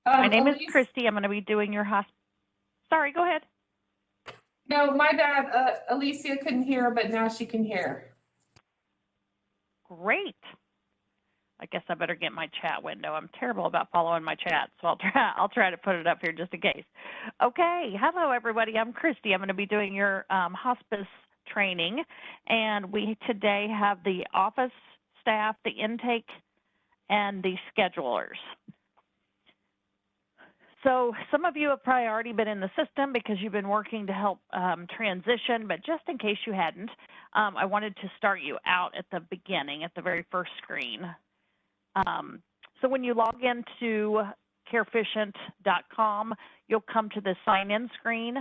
My name is Elise, Christy. I'm going to be doing your hospice. Sorry, go ahead. no, my bad. Alicia couldn't hear, but now she can hear. Great. I guess I better get my chat window. I'm terrible about following my chat, so I'll try to put it up here just in case. Okay. Hello, everybody. I'm Christy. I'm going to be doing your hospice training, and we today have the office staff, the intake, and the schedulers. So some of you have probably already been in the system because you've been working to help transition, but just in case you hadn't, I wanted to start you out at the beginning, at the very first screen. So when you log into careficient.com, you'll come to the sign-in screen.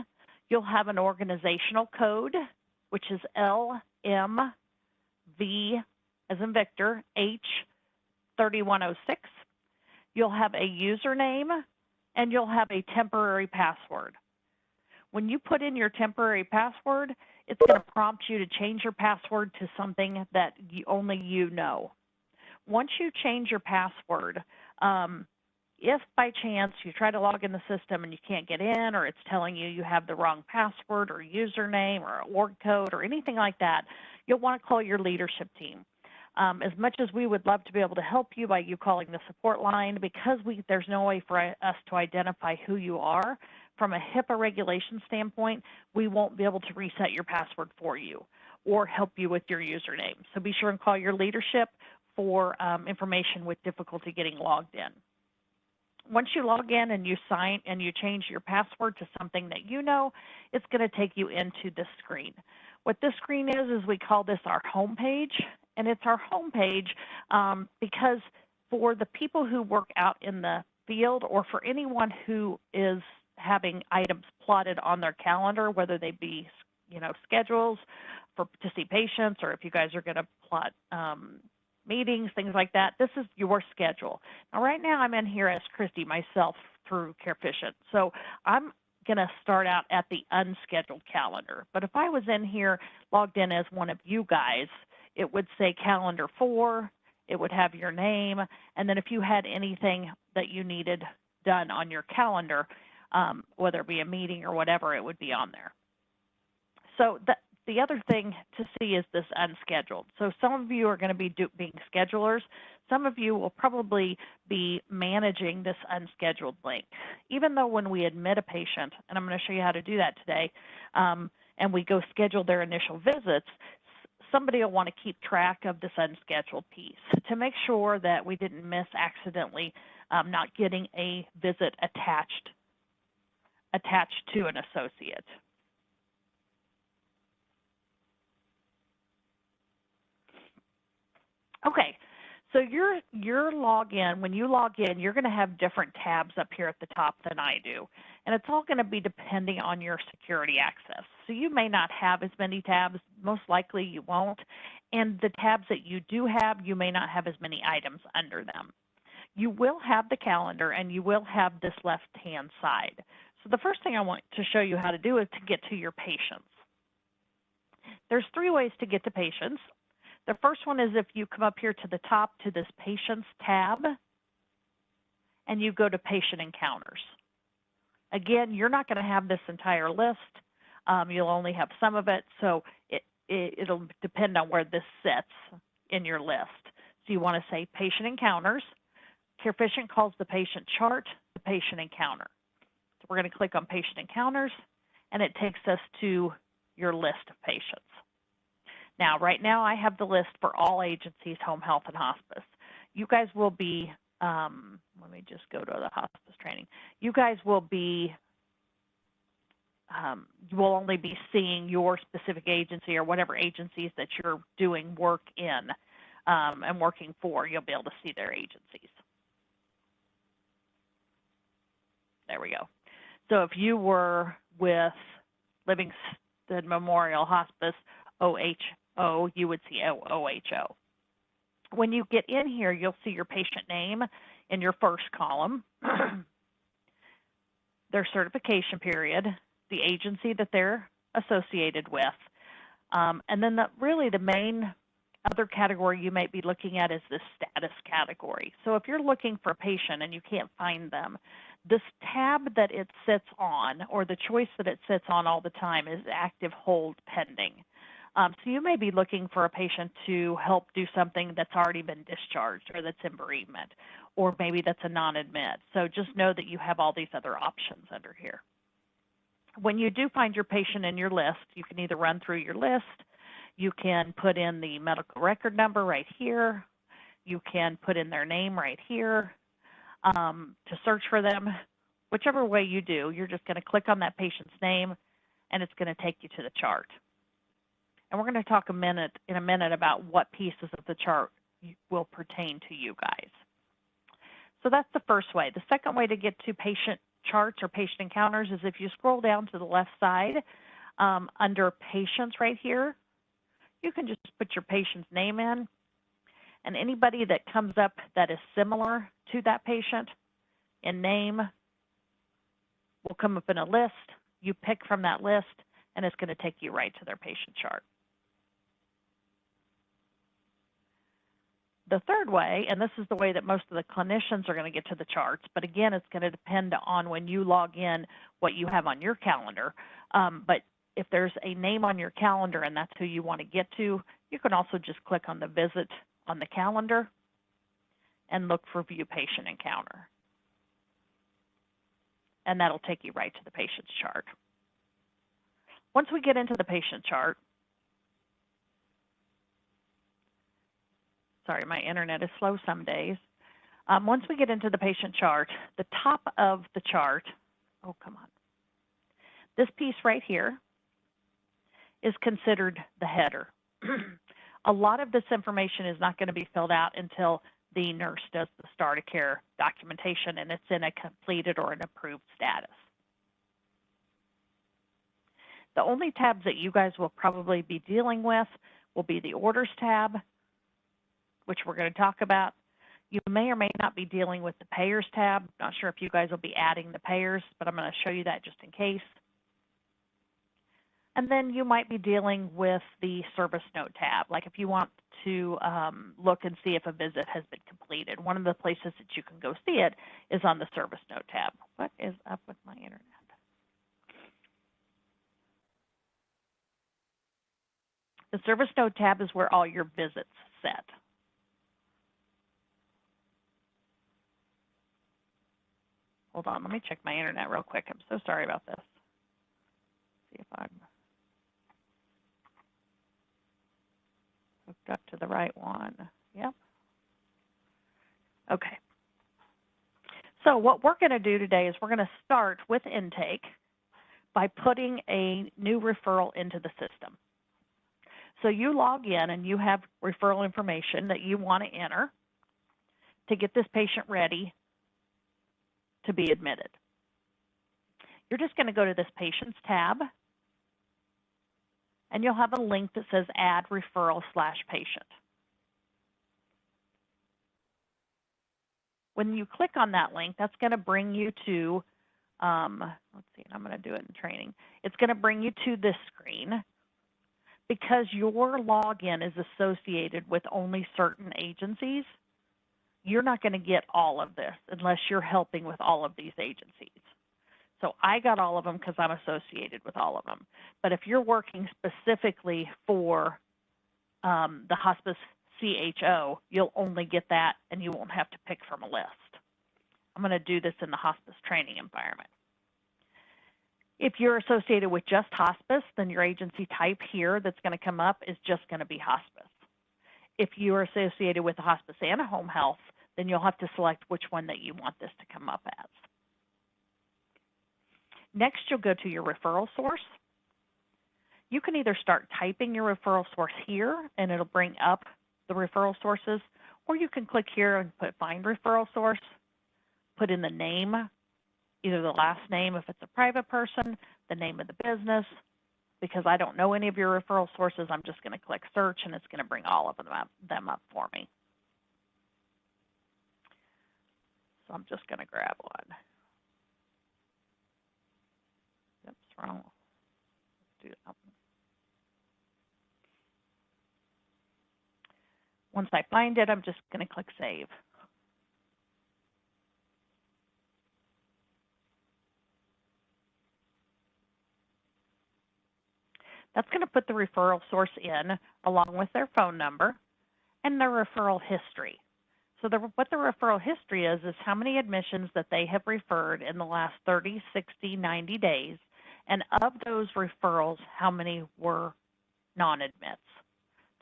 You'll have an organizational code, which is LMV, as in Victor, H3106. You'll have a username, and you'll have a temporary password. When you put in your temporary password, it's going to prompt you to change your password to something that only you know. Once you change your password, if by chance you try to log in the system and you can't get in, or it's telling you you have the wrong password or username or org code or anything like that, you'll want to call your leadership team. As much as we would love to be able to help you by you calling the support line, because there's no way for us to identify who you are, from a HIPAA regulation standpoint, we won't be able to reset your password for you or help you with your username. So be sure and call your leadership for information with difficulty getting logged in. Once you log in and you sign and you change your password to something that you know, it's going to take you into this screen. What this screen is we call this our home page, and it's our home page because for the people who work out in the field, or for anyone who is having items plotted on their calendar, whether they be schedules to see patients, or if you guys are going to plot meetings, things like that, this is your schedule. Now, right now I'm in here as Christy myself through Careficient. So I'm going to start out at the unscheduled calendar. But if I was in here logged in as one of you guys, it would say calendar 4, it would have your name, and then if you had anything that you needed done on your calendar, whether it be a meeting or whatever, it would be on there. So the other thing to see is this unscheduled. So some of you are going to be being schedulers. Some of you will probably be managing this unscheduled link. Even though when we admit a patient, and I'm going to show you how to do that today, and we go schedule their initial visits, somebody will want to keep track of this unscheduled piece to make sure that we didn't miss accidentally not getting a visit attached to an associate. Okay, so your login, when you log in, you're going to have different tabs up here at the top than I do. And it's all going to be depending on your security access. So you may not have as many tabs. Most likely you won't. And the tabs that you do have, you may not have as many items under them. You will have the calendar, and you will have this left-hand side. So the first thing I want to show you how to do is to get to your patients. There's 3 ways to get to patients. The first one is if you come up here to the top to this Patients tab, and you go to Patient Encounters. Again, you're not going to have this entire list. You'll only have some of it, so it'll depend on where this sits in your list. So you want to say Patient Encounters. Careficient calls the patient chart the patient encounter. So we're going to click on Patient Encounters, and it takes us to your list of patients. Now, right now I have the list for all agencies, home health and hospice. You guys will be, let me just go to the hospice training. You guys will be, you will only be seeing your specific agency or whatever agencies that you're doing work in and working for. You'll be able to see their agencies. There we go. So if you were with Livingston Memorial Hospice, OHO, you would see OHO. When you get in here, you'll see your patient name in your first column, their certification period, the agency that they're associated with, and then really the main other category you might be looking at is this status category. So if you're looking for a patient and you can't find them, this tab that it sits on, or the choice that it sits on all the time, is active hold pending. So you may be looking for a patient to help do something that's already been discharged, or that's in bereavement, or maybe that's a non-admit. So just know that you have all these other options under here. When you do find your patient in your list, you can either run through your list, you can put in the medical record number right here, you can put in their name right here to search for them. Whichever way you do, you're just going to click on that patient's name, and it's going to take you to the chart. And we're going to talk in a minute about what pieces of the chart will pertain to you guys. So that's the first way. The second way to get to patient charts or patient encounters is if you scroll down to the left side under patients right here, you can just put your patient's name in, and anybody that comes up that is similar to that patient in name will come up in a list. You pick from that list, and it's going to take you right to their patient chart. The third way, and this is the way that most of the clinicians are going to get to the charts, but again, it's going to depend on when you log in what you have on your calendar. But if there's a name on your calendar and that's who you want to get to, you can also just click on the visit on the calendar and look for View Patient Encounter. And that'll take you right to the patient's chart. Once we get into the patient chart, sorry, my internet is slow some days. Once we get into the patient chart, the top of the chart, oh, come on. This piece right here is considered the header. A lot of this information is not going to be filled out until the nurse does the start of care documentation and it's in a completed or an approved status. The only tabs that you guys will probably be dealing with will be the orders tab, which we're going to talk about. You may or may not be dealing with the payers tab. Not sure if you guys will be adding the payers, but I'm going to show you that just in case. And then you might be dealing with the service note tab, like if you want to look and see if a visit has been completed. One of the places that you can go see it is on the service note tab. What is up with my internet? The service note tab is where all your visits sit. Hold on, let me check my internet real quick. I'm so sorry about this. See if I'm hooked up to the right one. Yep. Okay. So what we're going to do today is we're going to start with intake by putting a new referral into the system. So you log in and you have referral information that you want to enter to get this patient ready to be admitted. You're just going to go to this Patients tab, and you'll have a link that says Add Referral/Patient. When you click on that link, that's going to bring you to, let's see, I'm going to do it in training. It's going to bring you to this screen. Because your login is associated with only certain agencies, you're not going to get all of this unless you're helping with all of these agencies. So I got all of them because I'm associated with all of them. But if you're working specifically for the Hospice CHO, you'll only get that and you won't have to pick from a list. I'm going to do this in the hospice training environment. If you're associated with just hospice, then your agency type here that's going to come up is just going to be hospice. If you are associated with a hospice and a home health, then you'll have to select which one that you want this to come up as. Next, you'll go to your referral source. You can either start typing your referral source here, and it'll bring up the referral sources, or you can click here and put Find Referral Source, put in the name, either the last name if it's a private person, the name of the business. Because I don't know any of your referral sources, I'm just going to click search and it's going to bring all of them up for me. So I'm just going to grab one. Oops, wrong. Let's do that. Once I find it, I'm just going to click Save. That's going to put the referral source in along with their phone number and their referral history. So what the referral history is how many admissions that they have referred in the last 30, 60, 90 days, and of those referrals, how many were non-admits.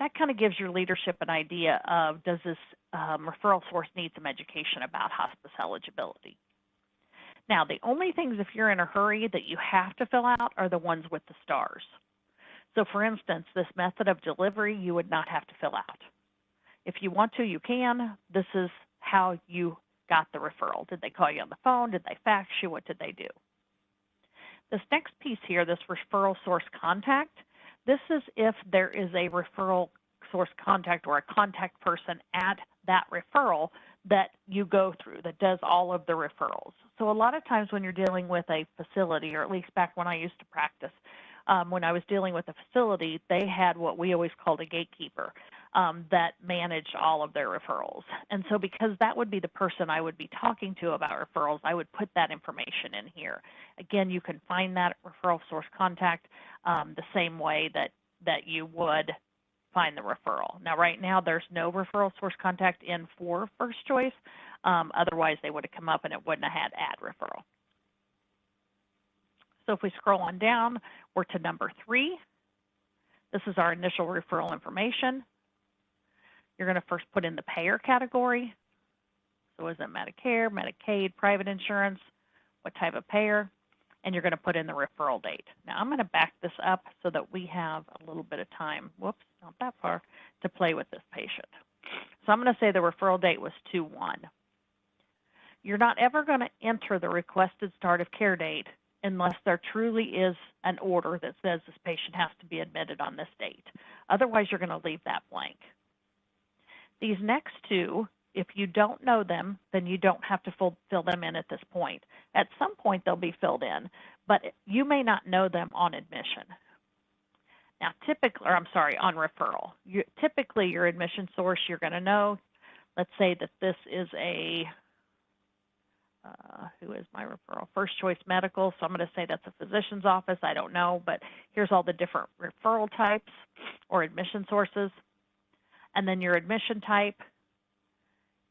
That kind of gives your leadership an idea of, does this referral source need some education about hospice eligibility? Now, the only things, if you're in a hurry, that you have to fill out are the ones with the stars. So for instance, this method of delivery, you would not have to fill out. If you want to, you can. This is how you got the referral. Did they call you on the phone? Did they fax you? What did they do? This next piece here, this referral source contact, this is if there is a referral source contact or a contact person at that referral that you go through that does all of the referrals. So a lot of times when you're dealing with a facility, or at least back when I used to practice, when I was dealing with a facility, they had what we always called a gatekeeper that managed all of their referrals. And so because that would be the person I would be talking to about referrals, I would put that information in here. Again, you can find that referral source contact the same way that you would find the referral. Now, right now, there's no referral source contact in for First Choice. Otherwise, they would have come up and it wouldn't have had add referral. So if we scroll on down, we're to number 3. This is our initial referral information. You're going to first put in the payer category. So is it Medicare, Medicaid, private insurance, what type of payer? And you're going to put in the referral date. Now I'm going to back this up so that we have a little bit of time, whoops, not that far, to play with this patient. So I'm going to say the referral date was 2/1. You're not ever going to enter the requested start of care date unless there truly is an order that says this patient has to be admitted on this date. Otherwise, you're going to leave that blank. These next two, if you don't know them, then you don't have to fill them in at this point. At some point, they'll be filled in, but you may not know them on admission. Now, on referral. Typically, your admission source, you're going to know. Let's say that this is a who is my referral? First Choice Medical, so I'm going to say that's a physician's office. I don't know, but here's all the different referral types or admission sources. And then your admission type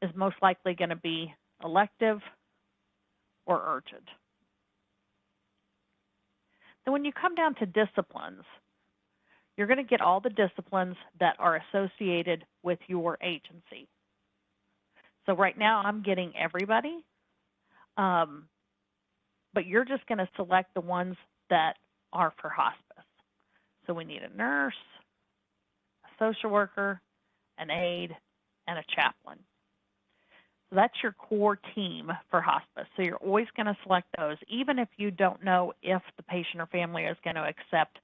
is most likely going to be elective or urgent. Then when you come down to disciplines, you're going to get all the disciplines that are associated with your agency. So right now I'm getting everybody. But you're just going to select the ones that are for hospice. So we need a nurse, a social worker, an aide, and a chaplain. So that's your core team for hospice. So you're always going to select those, even if you don't know if the patient or family is going to accept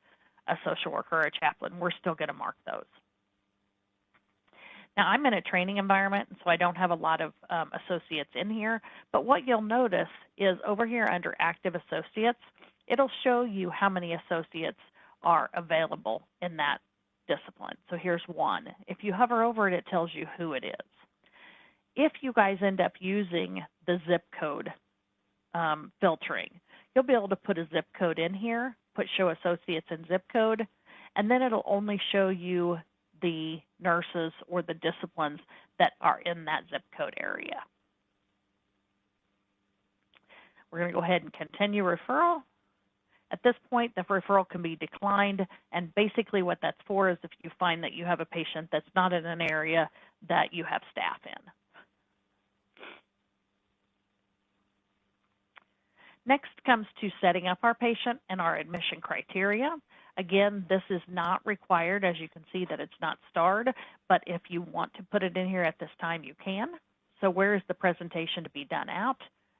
a social worker or a chaplain. We're still going to mark those. Now, I'm in a training environment, so I don't have a lot of associates in here. But what you'll notice is over here under active associates, it'll show you how many associates are available in that discipline. So here's one. If you hover over it, it tells you who it is. If you guys end up using the zip code filtering, you'll be able to put a zip code in here, put show associates in zip code, and then it'll only show you the nurses or the disciplines that are in that zip code area. We're going to go ahead and continue referral. At this point, the referral can be declined, and basically what that's for is if you find that you have a patient that's not in an area that you have staff in. Next comes to setting up our patient and our admission criteria. Again, this is not required. As you can see that it's not starred, but if you want to put it in here at this time, you can. So where is the presentation to be done at?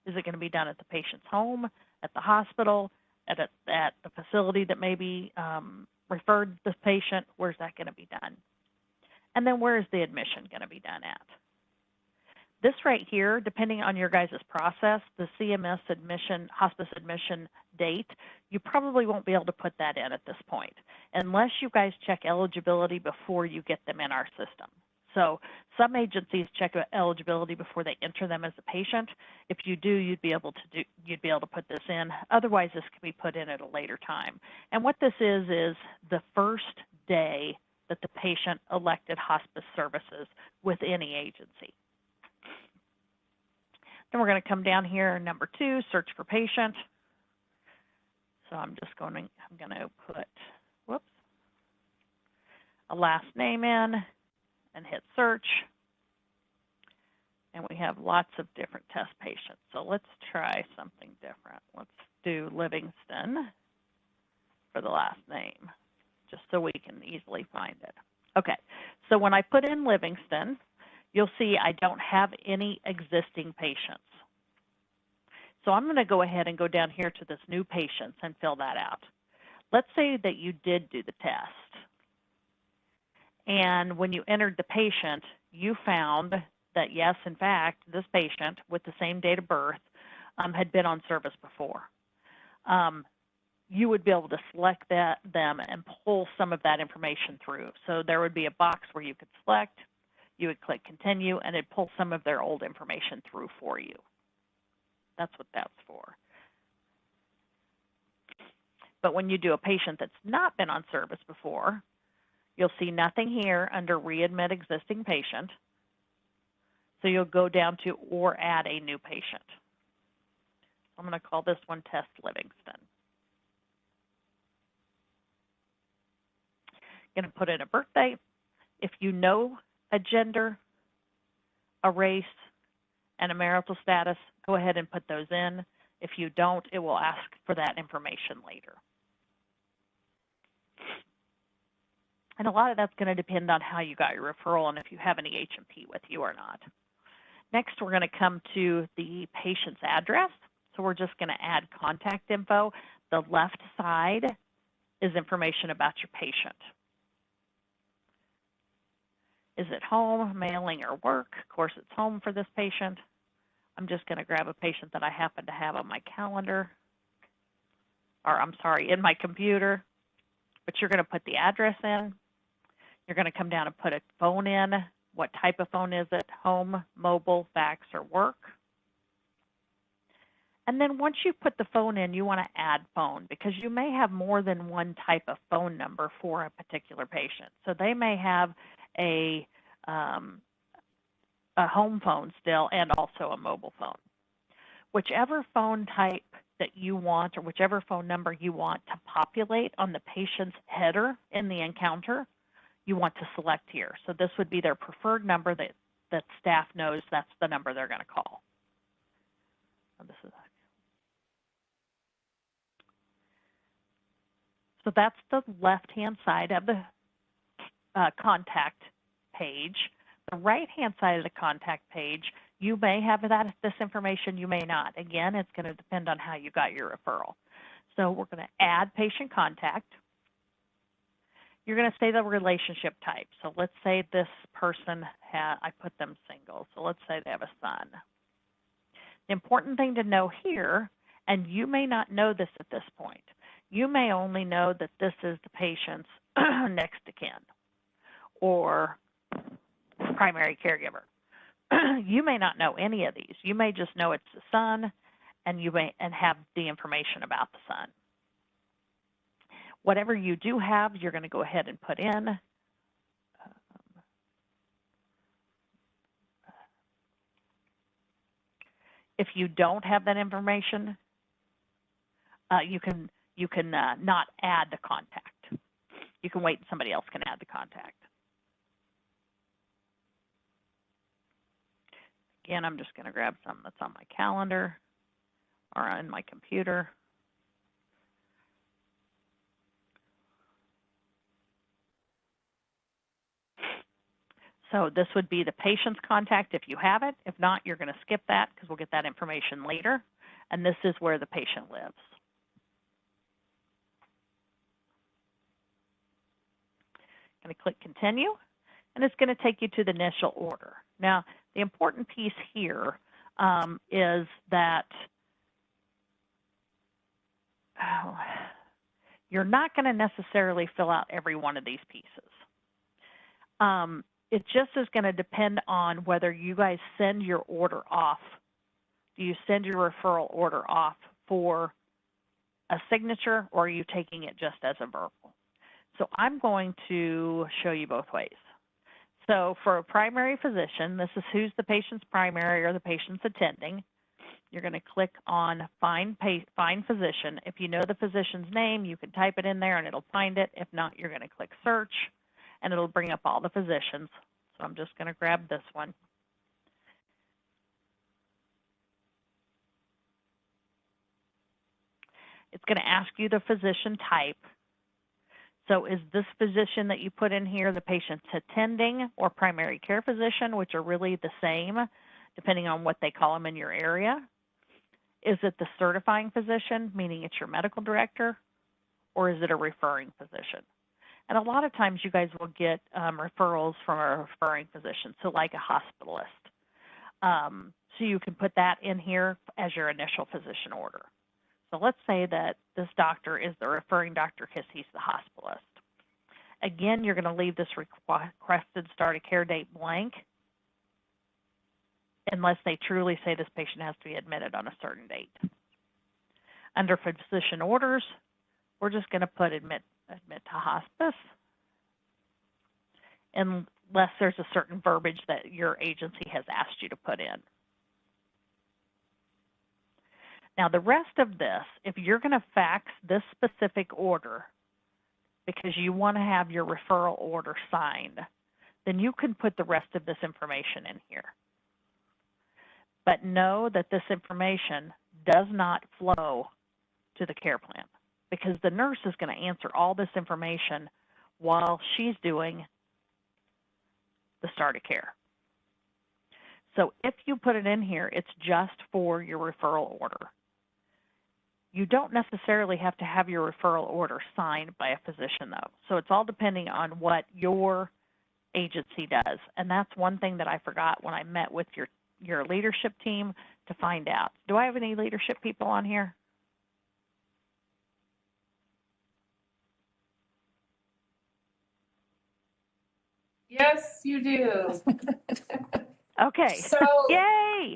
Is it going to be done at the patient's home, at the hospital, at the facility that maybe referred the patient? Where's that going to be done? And then where is the admission going to be done at? This right here, depending on your guys' process, the CMS admission, hospice admission date, you probably won't be able to put that in at this point, unless you guys check eligibility before you get them in our system. So some agencies check eligibility before they enter them as a patient. If you do, you'd be able to put this in. Otherwise, this can be put in at a later time. And what this is the first day that the patient elected hospice services with any agency. Then we're going to come down here, number 2, search for patient. So I'm going to put, a last name in and hit search. And we have lots of different test patients. So let's try something different. Let's do Livingston for the last name, just so we can easily find it. Okay, so when I put in Livingston, you'll see I don't have any existing patients. So I'm going to go ahead and go down here to this new patients and fill that out. Let's say that you did do the test. And when you entered the patient, you found that, yes, in fact, this patient with the same date of birth had been on service before. You would be able to select them and pull some of that information through. So there would be a box where you could select, you would click continue, and it'd pull some of their old information through for you. That's what that's for. But when you do a patient that's not been on service before, you'll see nothing here under readmit existing patient. So you'll go down to or add a new patient. I'm going to call this one Test Livingston. Going to put in a birthday. If you know a gender, a race, and a marital status, go ahead and put those in. If you don't, it will ask for that information later. And a lot of that's going to depend on how you got your referral and if you have any H&P with you or not. Next, we're going to come to the patient's address. So we're just going to add contact info. The left side is information about your patient. Is it home, mailing, or work? Of course, it's home for this patient. I'm just going to grab a patient that I happen to have on my calendar, or I'm sorry, in my computer. But you're going to put the address in. You're going to come down and put a phone in. What type of phone is it? Home, mobile, fax, or work? And then once you put the phone in, you want to add phone because you may have more than one type of phone number for a particular patient. So they may have a home phone still and also a mobile phone. Whichever phone type that you want or whichever phone number you want to populate on the patient's header in the encounter, you want to select here. So this would be their preferred number that staff knows that's the number they're going to call. So that's the left-hand side of the contact page. The right-hand side of the contact page, you may have this information, you may not. Again, it's going to depend on how you got your referral. So we're going to add patient contact. You're going to say the relationship type. So let's say this person, I put them single. So let's say they have a son. The important thing to know here, and you may not know this at this point, you may only know that this is the patient's next of kin or primary caregiver. You may not know any of these. You may just know it's the son, and you may have the information about the son. Whatever you do have, you're going to go ahead and put in. If you don't have that information, you can not add the contact. You can wait and somebody else can add the contact. Again, I'm just going to grab something that's on my calendar or on my computer. So this would be the patient's contact if you have it. If not, you're going to skip that because we'll get that information later. And this is where the patient lives. I'm going to click continue, and it's going to take you to the initial order. Now, the important piece here is that you're not going to necessarily fill out every one of these pieces. it just is going to depend on whether you guys send your order off. Do you send your referral order off for a signature, or are you taking it just as a verbal? So I'm going to show you both ways. So for a primary physician, this is who's the patient's primary or the patient's attending. You're going to click on Find Physician. If you know the physician's name, you can type it in there and it'll find it. If not, you're going to click Search, and it'll bring up all the physicians. So I'm just going to grab this one. It's going to ask you the physician type. So is this physician that you put in here the patient's attending or primary care physician, which are really the same, depending on what they call them in your area? Is it the certifying physician, meaning it's your medical director, or is it a referring physician? And a lot of times you guys will get referrals from a referring physician, so like a hospitalist. So you can put that in here as your initial physician order. So let's say that this doctor is the referring doctor because he's the hospitalist. Again, you're going to leave this requested start of care date blank unless they truly say this patient has to be admitted on a certain date. Under physician orders, we're just going to put admit to hospice unless there's a certain verbiage that your agency has asked you to put in. Now, the rest of this, if you're going to fax this specific order because you want to have your referral order signed, then you can put the rest of this information in here. But know that this information does not flow to the care plan because the nurse is going to answer all this information while she's doing the start of care. So if you put it in here, it's just for your referral order. You don't necessarily have to have your referral order signed by a physician, though. So it's all depending on what your agency does. And that's one thing that I forgot when I met with your leadership team to find out. Do I have any leadership people on here? Yes, you do. Okay. So Yay!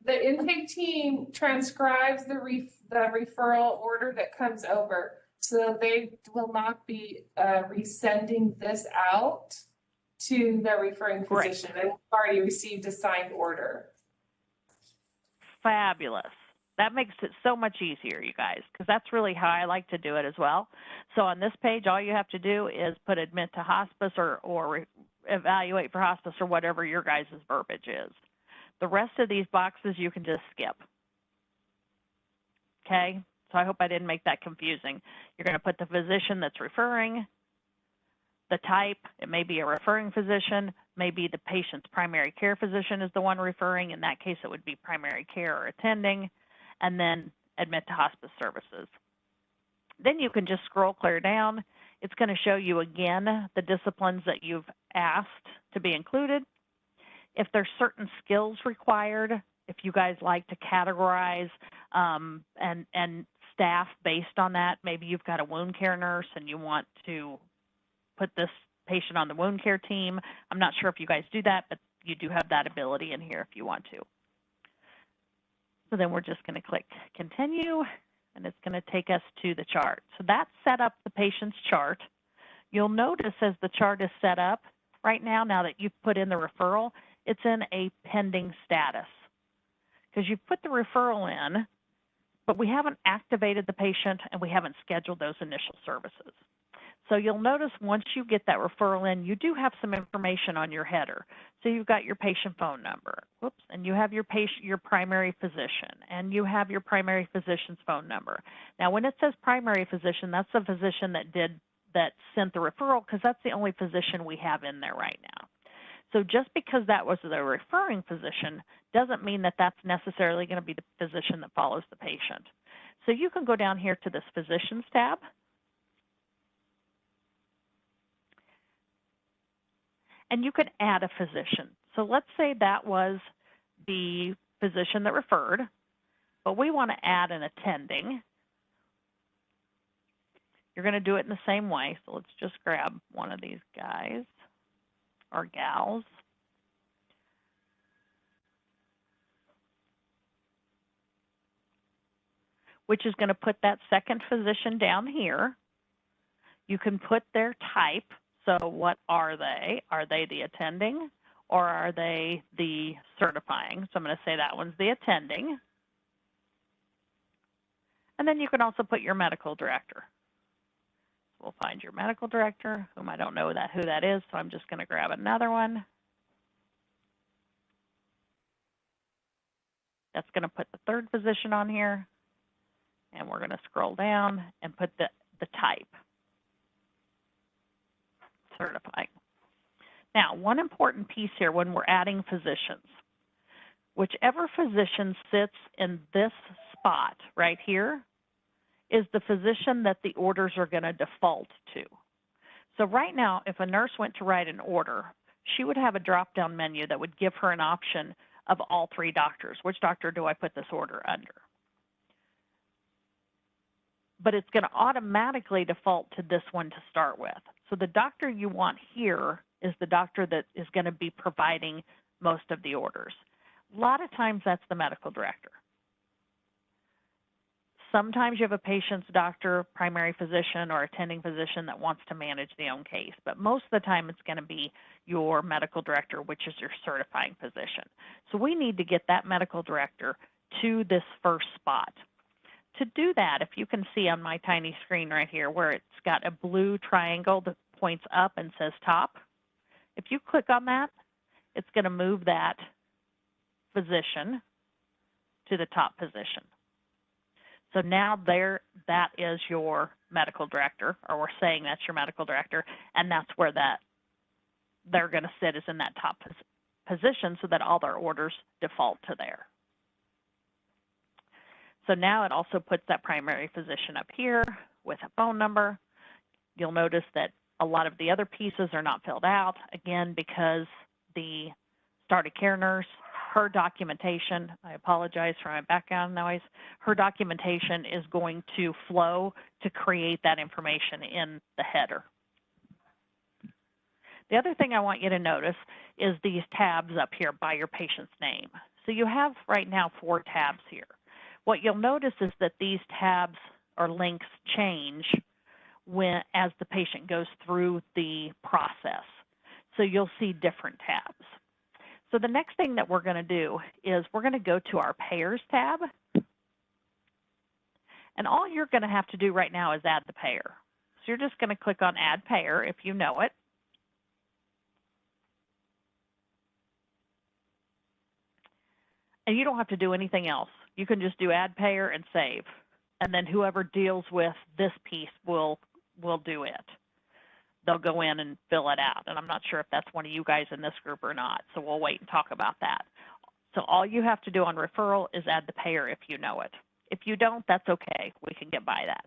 the intake team transcribes the referral order that comes over, so they will not be resending this out to the referring physician. They've already received a signed order. Fabulous. That makes it so much easier, you guys, because that's really how I like to do it as well. So on this page, all you have to do is put admit to hospice or evaluate for hospice or whatever your guys' verbiage is. The rest of these boxes you can just skip. Okay? So I hope I didn't make that confusing. You're going to put the physician that's referring, the type. It may be a referring physician, maybe the patient's primary care physician is the one referring. In that case, it would be primary care or attending, and then admit to hospice services. Then you can just scroll clear down. It's going to show you again the disciplines that you've asked to be included. If there's certain skills required, if you guys like to categorize and staff based on that, maybe you've got a wound care nurse and you want to put this patient on the wound care team. I'm not sure if you guys do that, but you do have that ability in here if you want to. So then we're just going to click continue, and it's going to take us to the chart. So that set up the patient's chart. You'll notice as the chart is set up right now that you've put in the referral, it's in a pending status because you've put the referral in, but we haven't activated the patient and we haven't scheduled those initial services. So you'll notice once you get that referral in, you do have some information on your header. So you've got your patient phone number, and you have your primary physician, and you have your primary physician's phone number. Now, when it says primary physician, that's the physician that sent the referral because that's the only physician we have in there right now. So just because that was the referring physician doesn't mean that that's necessarily going to be the physician that follows the patient. So you can go down here to this Physicians tab. And you could add a physician. So let's say that was the physician that referred, but we want to add an attending. You're going to do it in the same way. So let's just grab one of these guys. or gals. Which is going to put that second physician down here. You can put their type. So what are they? Are they the attending or are they the certifying? So I'm going to say that one's the attending. And then you can also put your medical director. We'll find your medical director, whom I don't know who that is, so I'm just going to grab another one. That's going to put the third physician on here. And we're going to scroll down and put the type, certifying. Now, one important piece here when we're adding physicians, whichever physician sits in this spot right here is the physician that the orders are going to default to. So right now, if a nurse went to write an order, she would have a drop-down menu that would give her an option of all three doctors. Which doctor do I put this order under? But it's going to automatically default to this one to start with. So the doctor you want here is the doctor that is going to be providing most of the orders. A lot of times that's the medical director. Sometimes you have a patient's doctor, primary physician, or attending physician that wants to manage the own case. But most of the time it's going to be your medical director, which is your certifying physician. So we need to get that medical director to this first spot. To do that, if you can see on my tiny screen right here where it's got a blue triangle that points up and says top, if you click on that, it's going to move that physician to the top position. So now that is your medical director, or we're saying that's your medical director, and that's where they're going to sit is in that top position so that all their orders default to there. So now it also puts that primary physician up here with a phone number. You'll notice that a lot of the other pieces are not filled out, again, because the start of care nurse, her documentation, I apologize for my background noise, her documentation is going to flow to create that information in the header. The other thing I want you to notice is these tabs up here by your patient's name. So you have right now 4 tabs here. What you'll notice is that these tabs or links change as the patient goes through the process. So you'll see different tabs. So the next thing that we're going to do is we're going to go to our Payers tab. And all you're going to have to do right now is add the payer. So you're just going to click on Add Payer if you know it. And you don't have to do anything else. You can just do Add Payer and save. And then whoever deals with this piece will do it. They'll go in and fill it out. And I'm not sure if that's one of you guys in this group or not, so we'll wait and talk about that. So all you have to do on referral is add the payer if you know it. If you don't, that's okay. We can get by that.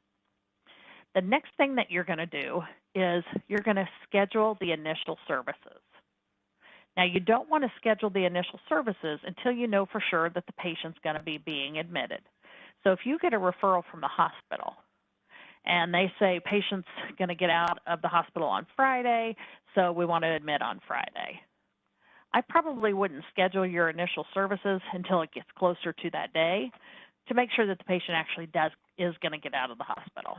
The next thing that you're going to do is you're going to schedule the initial services. Now, you don't want to schedule the initial services until you know for sure that the patient's going to be being admitted. So if you get a referral from the hospital, and they say patient's going to get out of the hospital on Friday, so we want to admit on Friday. I probably wouldn't schedule your initial services until it gets closer to that day to make sure that the patient actually is going to get out of the hospital.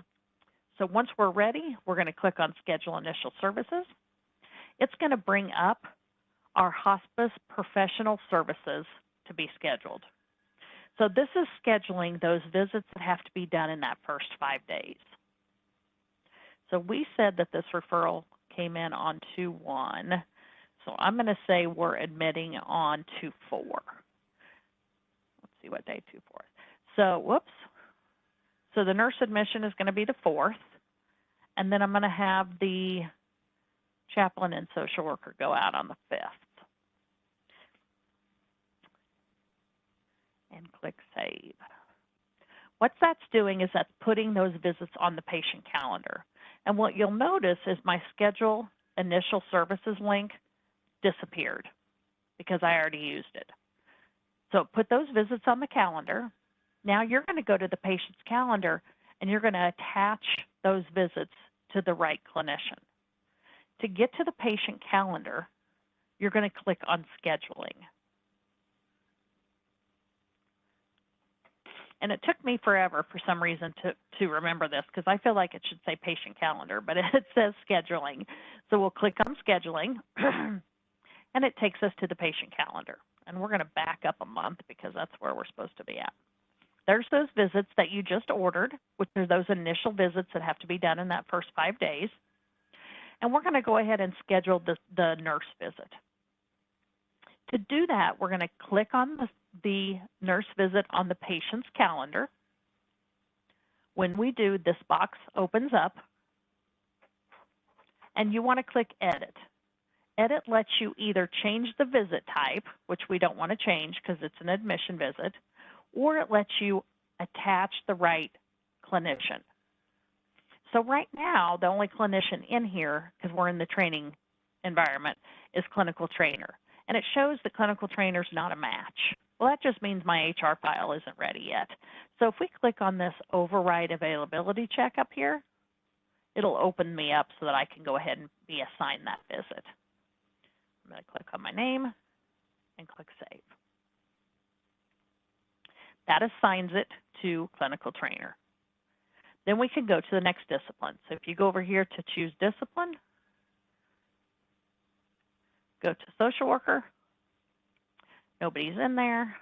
So once we're ready, we're going to click on Schedule Initial Services. It's going to bring up our hospice professional services to be scheduled. So this is scheduling those visits that have to be done in that first 5 days. So we said that this referral came in on 2/1. So I'm going to say we're admitting on 2/4. Let's see what day 2/4 is. So, whoops. So the nurse admission is going to be the 4th. And then I'm going to have the chaplain and social worker go out on the 5th. And click Save. What that's doing is that's putting those visits on the patient calendar. And what you'll notice is my Schedule Initial Services link disappeared because I already used it. So put those visits on the calendar. Now you're going to go to the patient's calendar and you're going to attach those visits to the right clinician. To get to the patient calendar, you're going to click on scheduling. And it took me forever for some reason to remember this, because I feel like it should say patient calendar, but it says scheduling. So we'll click on scheduling, and it takes us to the patient calendar. And we're going to back up a month because that's where we're supposed to be at. There's those visits that you just ordered, which are those initial visits that have to be done in that first 5 days. And we're going to go ahead and schedule the nurse visit. To do that, we're going to click on the nurse visit on the patient's calendar. When we do, this box opens up, and you want to click Edit. Edit lets you either change the visit type, which we don't want to change because it's an admission visit, or it lets you attach the right clinician. So right now, the only clinician in here, because we're in the training environment, is clinical trainer. And it shows the clinical trainer's not a match. Well, that just means my HR file isn't ready yet. So if we click on this override availability check up here, it'll open me up so that I can go ahead and be assigned that visit. I'm going to click on my name and click Save. That assigns it to clinical trainer. Then we can go to the next discipline. So if you go over here to choose discipline, go to social worker, nobody's in there,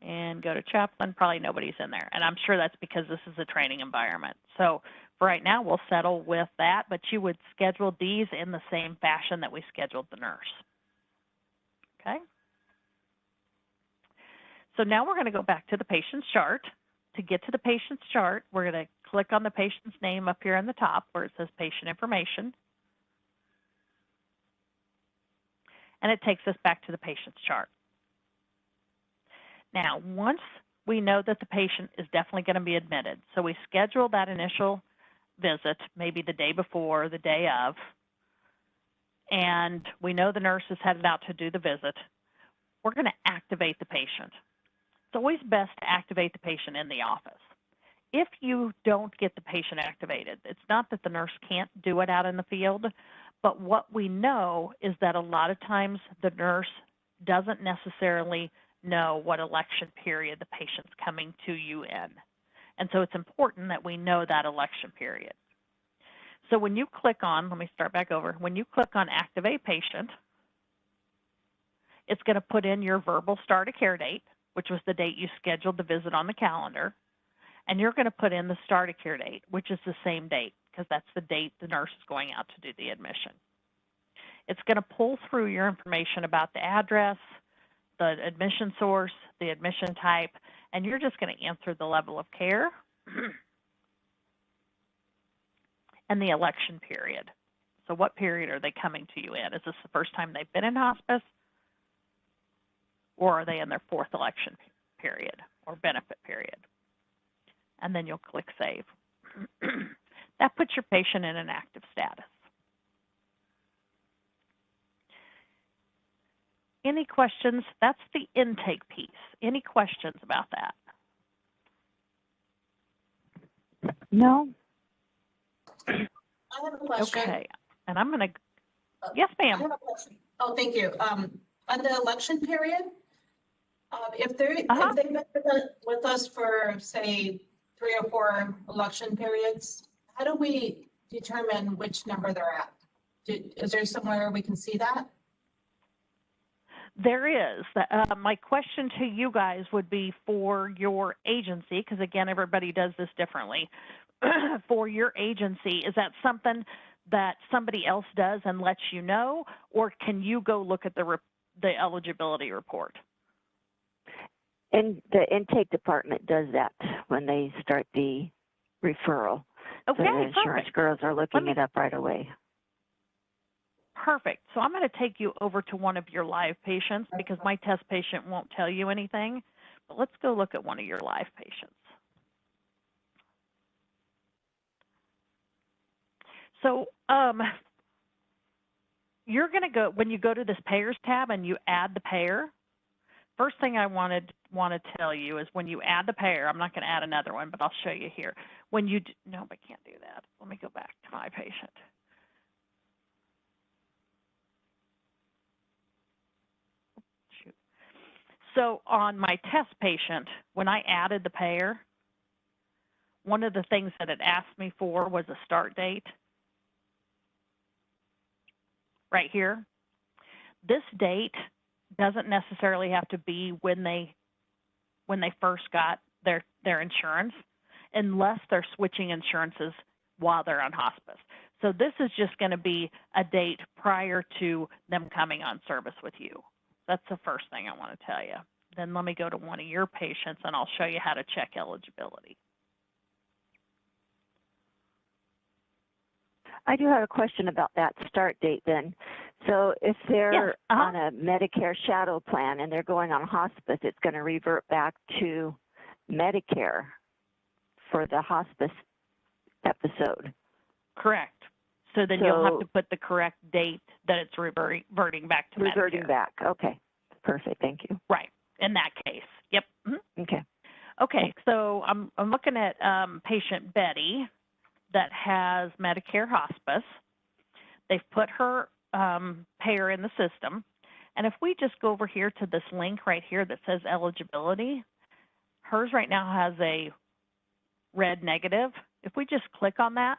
and go to chaplain, probably nobody's in there. And I'm sure that's because this is a training environment. So for right now, we'll settle with that, but you would schedule these in the same fashion that we scheduled the nurse. Okay? So now we're going to go back to the patient's chart. To get to the patient's chart, we're going to click on the patient's name up here on the top where it says patient information. And it takes us back to the patient's chart. Now, once we know that the patient is definitely going to be admitted, so we schedule that initial visit, maybe the day before or the day of, and we know the nurse is headed out to do the visit, we're going to activate the patient. It's always best to activate the patient in the office. If you don't get the patient activated, it's not that the nurse can't do it out in the field, but what we know is that a lot of times the nurse doesn't necessarily know what election period the patient's coming to you in. And so it's important that we know that election period. So when you click on, let me start back over, when you click on Activate Patient, it's going to put in your verbal start of care date, which was the date you scheduled the visit on the calendar, and you're going to put in the start of care date, which is the same date, because that's the date the nurse is going out to do the admission. It's going to pull through your information about the address, the admission source, the admission type, and you're just going to answer the level of care and the election period. So what period are they coming to you in? Is this the first time they've been in hospice, or are they in their fourth election period or benefit period? And then you'll click Save. That puts your patient in an active status. Any questions? That's the intake piece. Any questions about that? No. I have a question. Okay. And I'm going to, yes, ma'am. I have a question. Oh, thank you. On the election period, if they've been with us for, say, 3 or 4 election periods, how do we determine which number they're at? Is there somewhere we can see that? There is. My question to you guys would be for your agency, because again, everybody does this differently. For your agency, is that something that somebody else does and lets you know, or can you go look at the eligibility report? And the intake department does that when they start the referral. Okay, so the insurance perfect. girls are looking it up right away. Perfect. So I'm going to take you over to one of your live patients because my test patient won't tell you anything. But let's go look at one of your live patients. So you're going to go, when you go to this Payers tab and you add the payer, first thing I want to tell you is when you add the payer, I'm not going to add another one, but I'll show you here. When you, no, I can't do that. Let me go back to my patient. So on my test patient, when I added the payer, one of the things that it asked me for was a start date. Right here. This date doesn't necessarily have to be when they first got their insurance, unless they're switching insurances while they're on hospice. So this is just going to be a date prior to them coming on service with you. That's the first thing I want to tell you. Then let me go to one of your patients and I'll show you how to check eligibility. I do have a question about that start date then. So if they're Yes, on a Medicare shadow plan and they're going on hospice, it's going to revert back to Medicare for the hospice episode. Correct. So then you'll have to put the correct date that it's reverting back to Reverting Medicare. back. Okay. Perfect. Thank you. Right. In that case. Yep. Mm-hmm. Okay. Okay. So I'm looking at patient Betty that has Medicare hospice. They've put her payer in the system. And if we just go over here to this link right here that says eligibility, hers right now has a red negative. If we just click on that,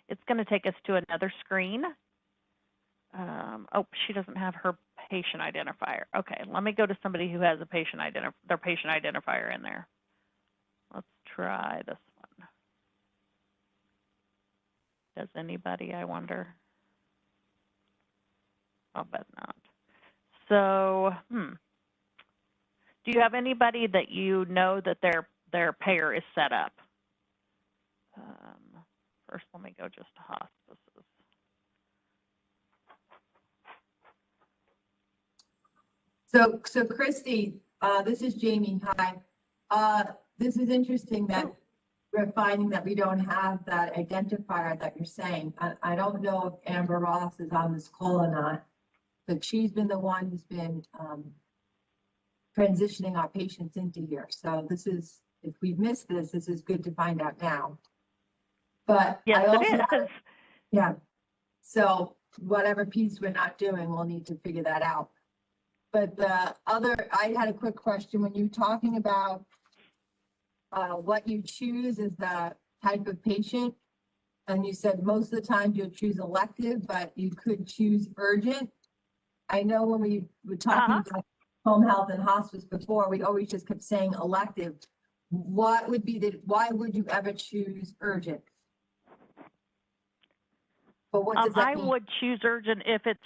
it's going to take us to another screen. Oh, she doesn't have her patient identifier. Okay, let me go to somebody who has a their patient identifier in there. Let's try this one. Does anybody, I wonder? I'll bet not. So, do you have anybody that you know that their payer is set up? First, let me go just to hospices. So Christy, this is Jamie. Hi. This is interesting that we're finding that we don't have that identifier that you're saying. I don't know if Amber Ross is on this call or not, but she's been the one who's been transitioning our patients into here. So this is, if we've missed this, this is good to find out now. But Yes, I also, it is. yeah. So whatever piece we're not doing, we'll need to figure that out. But the other, I had a quick question. When you're talking about what you choose is the type of patient, and you said most of the time you'll choose elective, but you could choose urgent. I know when we were talking about home health and hospice before, we always just kept saying elective. What would be why would you ever choose urgent? But what does that mean? I would choose urgent if it's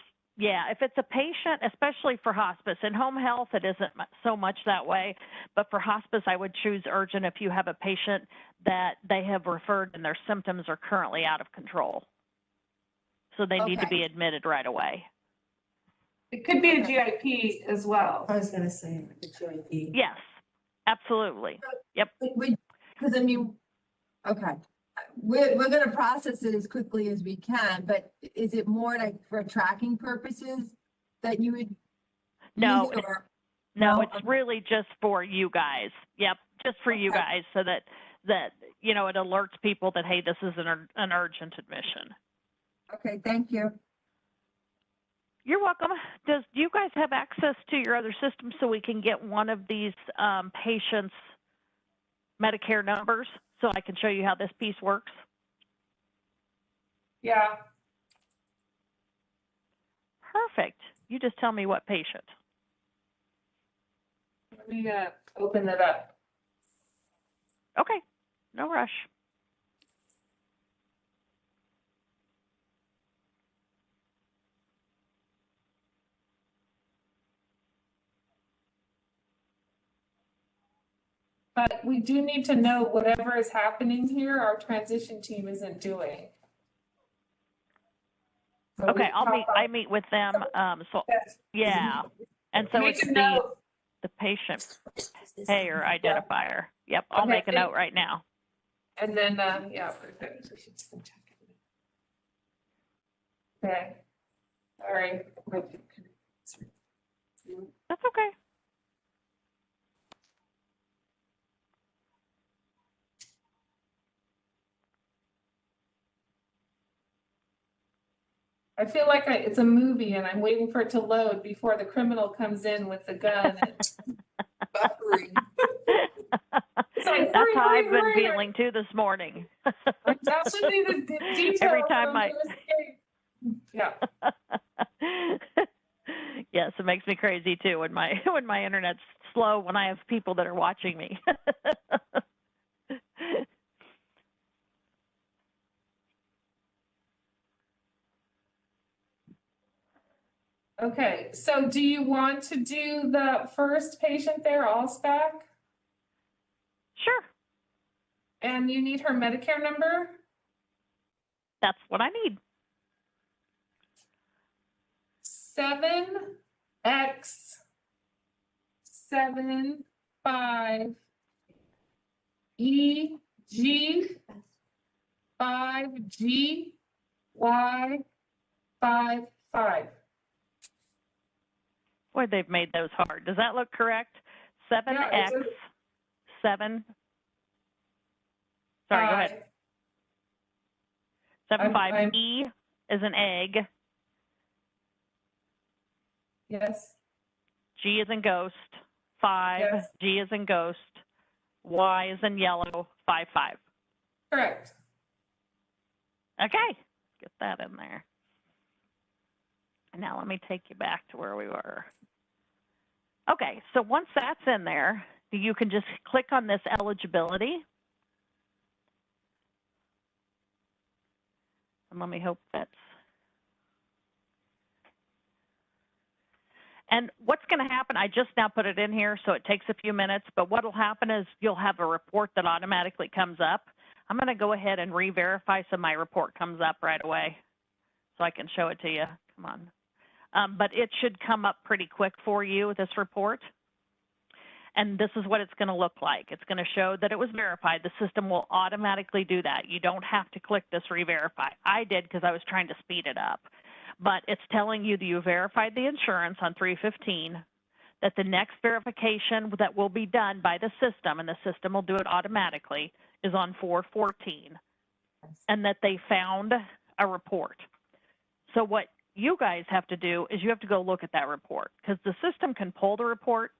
a patient, especially for hospice. In home health, it isn't so much that way, but for hospice, I would choose urgent if you have a patient that they have referred and their symptoms are currently out of control. So they need to be admitted right away. It could be a GIP as well. I was gonna say, like a GIP. Yes, absolutely. Yep. Because I mean, okay, we're gonna process it as quickly as we can, but is it more like for tracking purposes that you would? No, use it, or? no, it's really just for you guys. Yep, just for you guys, so that it alerts people that, hey, this is an urgent admission. Okay, thank you. You're welcome. Do you guys have access to your other system so we can get one of these patients' Medicare numbers so I can show you how this piece works? Yeah. Perfect. You just tell me what patient. Let me open it up. Okay, no rush. But we do need to know whatever is happening here, our transition team isn't doing. So Okay, I meet with them. Yeah, and so it's the patient payer identifier. Yep, I'll make a note right now. And then yeah, perfect. We should just check it. Okay. Sorry. That's okay. I feel like it's a movie and I'm waiting for it to load before the criminal comes in with the gun. Buffering. It's like, That's hurry, how hurry, I've been hurry. feeling too this morning. I'm telling you the details. Every and time I'm gonna escape. Yeah. Yes, it makes me crazy too when my internet's slow when I have people that are watching me. Okay, so do you want to do the first patient there, Allspac? Sure, And you need her Medicare number? that's what I need. 7X75EG5GY55. Boy, they've made those hard. Does that look correct? 7X7. Sorry, go ahead. 75E is an egg. Yes, G is in ghost. 5. Yes. G is in ghost. Y is in yellow. 55. correct. Okay, get that in there. And now let me take you back to where we were. Okay, so once that's in there, you can just click on this eligibility. And let me hope that's. And what's going to happen, I just now put it in here, so it takes a few minutes, but what will happen is you'll have a report that automatically comes up. I'm going to go ahead and re-verify so my report comes up right away so I can show it to you. Come on. But it should come up pretty quick for you, this report. And this is what it's going to look like. It's going to show that it was verified. The system will automatically do that. You don't have to click this re-verify. I did because I was trying to speed it up. But it's telling you that you verified the insurance on 315, that the next verification that will be done by the system, and the system will do it automatically, is on 414, and that they found a report. So what you guys have to do is you have to go look at that report, because the system can pull the report,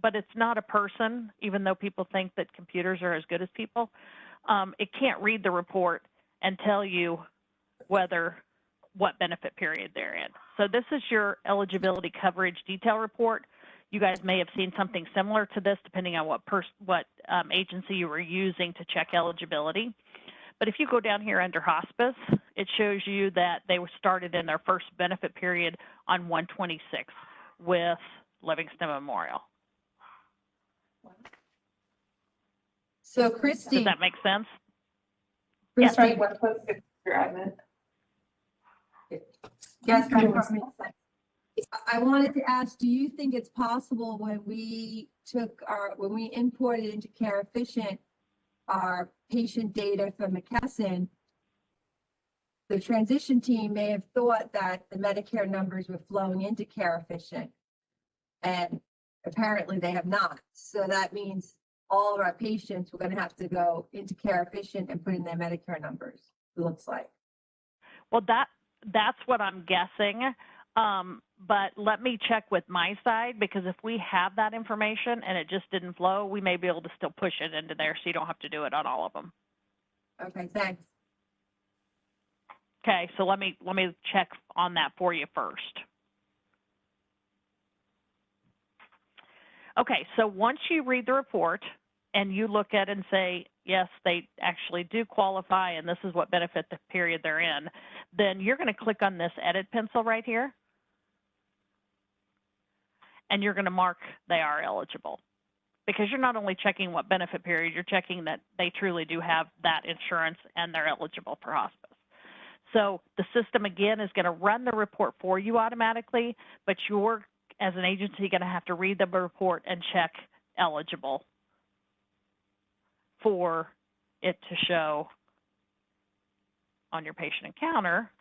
but it's not a person, even though people think that computers are as good as people. It can't read the report and tell you what benefit period they're in. So this is your eligibility coverage detail report. You guys may have seen something similar to this depending on what agency you were using to check eligibility. But if you go down here under hospice, it shows you that they were started in their first benefit period on 1/26 with Livingston Memorial. So Christy. Does that make sense? Yes. Yes. Right, 126, I meant. Yes, I wanted to ask, do you think it's possible when we imported into Care Efficient our patient data from McKesson, the transition team may have thought that the Medicare numbers were flowing into Care Efficient, and apparently they have not. So that means all of our patients were going to have to go into Care Efficient and put in their Medicare numbers, it looks like. Well, that's what I'm guessing. But let me check with my side, because if we have that information and it just didn't flow, we may be able to still push it into there so you don't have to do it on all of them. Okay, thanks. Okay, so let me check on that for you first. Okay, so once you read the report and you look at it and say, yes, they actually do qualify and this is what benefit the period they're in, then you're going to click on this edit pencil right here. And you're going to mark they are eligible, because you're not only checking what benefit period, you're checking that they truly do have that insurance and they're eligible for hospice. So the system, again, is going to run the report for you automatically, but you're, as an agency, going to have to read the report and check eligible for it to show on your patient encounter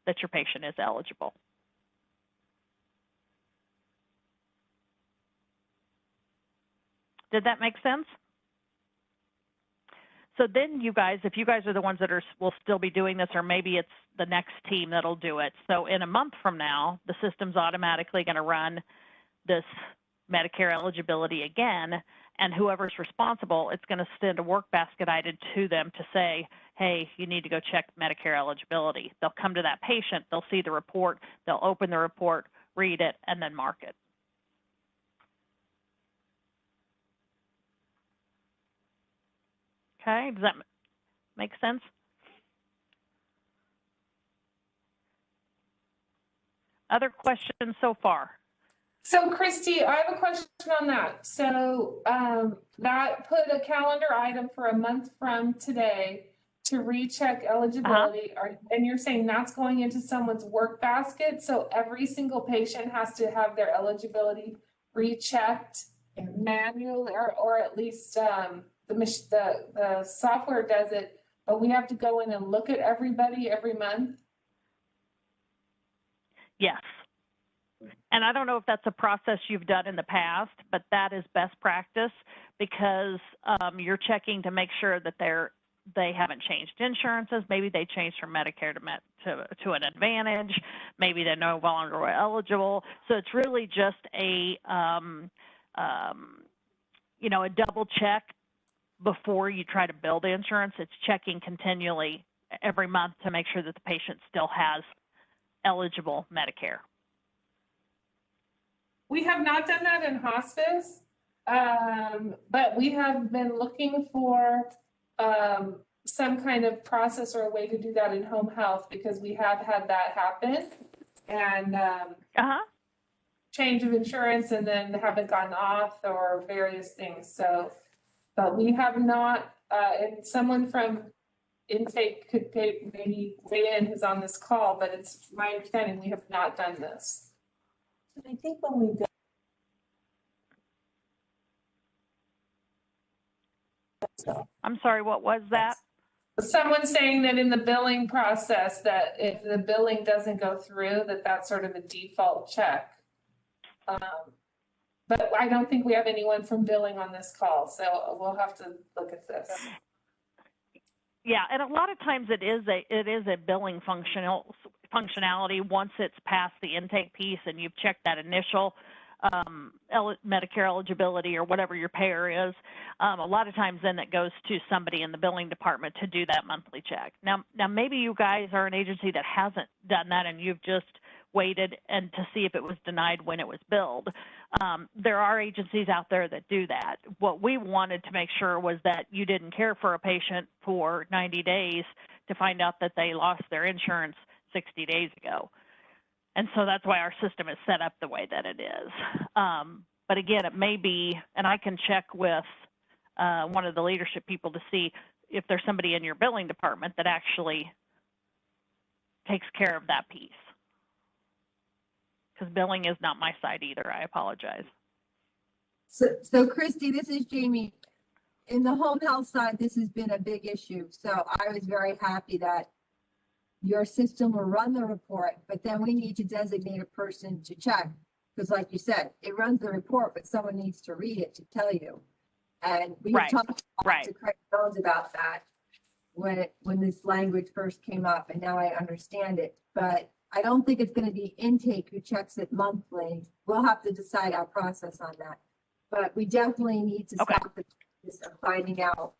that your patient is eligible. Did that make sense? So then you guys, if you guys are the ones that will still be doing this, or maybe it's the next team that'll do it. So in a month from now, the system's automatically going to run this Medicare eligibility again, and whoever's responsible, it's going to send a work basket item to them to say, hey, you need to go check Medicare eligibility. They'll come to that patient, they'll see the report, they'll open the report, read it, and then mark it. Okay, does that make sense? Other questions so far? So Christy, I have a question on that. So that put a calendar item for a month from today to recheck eligibility. And you're saying that's going into someone's work basket? So every single patient has to have their eligibility rechecked manually, or at least the software does it, but we have to go in and look at everybody every month? Yes. And I don't know if that's a process you've done in the past, but that is best practice, because you're checking to make sure that they haven't changed insurances. Maybe they changed from Medicare to an Advantage. Maybe they're no longer eligible. So it's really just a a double check before you try to bill the insurance. It's checking continually every month to make sure that the patient still has eligible Medicare. We have not done that in hospice, but we have been looking for some kind of process or a way to do that in home health, because we have had that happen, and change of insurance and then haven't gotten off, or various things. So, but we have not, and someone from intake could maybe weigh in who's on this call, but it's my understanding we have not done this. I think when we go. I'm sorry, what was that? Someone saying that in the billing process, that if the billing doesn't go through, that's sort of a default check. But I don't think we have anyone from billing on this call, so we'll have to look at this. Yeah, and a lot of times it is a billing functionality once it's past the intake piece and you've checked that initial Medicare eligibility or whatever your payer is. A lot of times then it goes to somebody in the billing department to do that monthly check. Now maybe you guys are an agency that hasn't done that and you've just waited and to see if it was denied when it was billed. There are agencies out there that do that. What we wanted to make sure was that you didn't care for a patient for 90 days to find out that they lost their insurance 60 days ago. And so that's why our system is set up the way that it is. But again, it may be, and I can check with one of the leadership people to see if there's somebody in your billing department that actually takes care of that piece. Because billing is not my side either. I apologize. So Christy, this is Jamie. In the home health side, this has been a big issue. So I was very happy that your system will run the report, but then we need to designate a person to check. Because like you said, it runs the report, but someone needs to read it to tell you. And we talked to Craig Jones about that when this language first came up, and now I understand it. But I don't think it's going to be intake who checks it monthly. We'll have to decide our process on that. But we definitely need to stop the process of finding out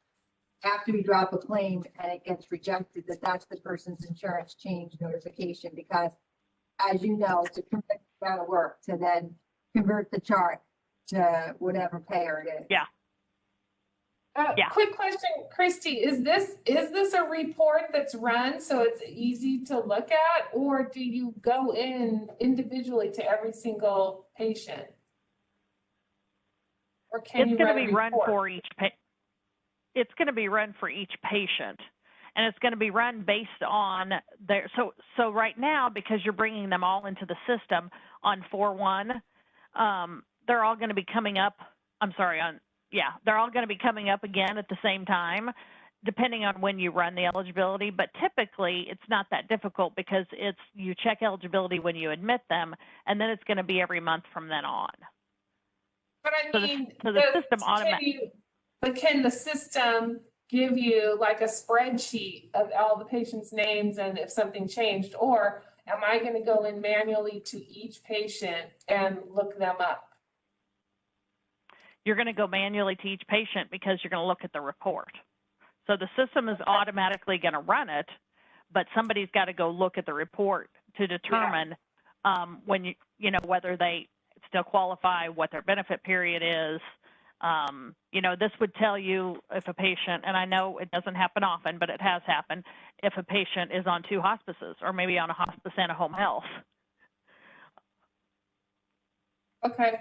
after we drop a claim and it gets rejected that that's the person's insurance change notification. Because as you know, it's a tremendous amount of work to then convert the chart to whatever payer it is. Yeah. Quick question, Christy, is this a report that's run so it's easy to look at, or do you go in individually to every single patient? Or can it's you going to be run run for each it's going to be run for each patient, and it's going to be run based on their so right now, because you're bringing them all into the system on 4/1, they're all going to be coming up. They're all going to be coming up again at the same time, depending on when you run the eligibility. But typically, it's not that difficult because you check eligibility when you admit them, and then it's going to be every month from then on. But I mean, the system automatically. But can the system give you like a spreadsheet of all the patient's names and if something changed? Or am I going to go in manually to each patient and look them up? You're going to go manually to each patient because you're going to look at the report. So the system is automatically going to run it, but somebody's got to go look at the report to determine when you know, whether they still qualify, what their benefit period is. You know, this would tell you if a patient, and I know it doesn't happen often, but it has happened, if a patient is on 2 hospices or maybe on a hospice and a home health. Okay.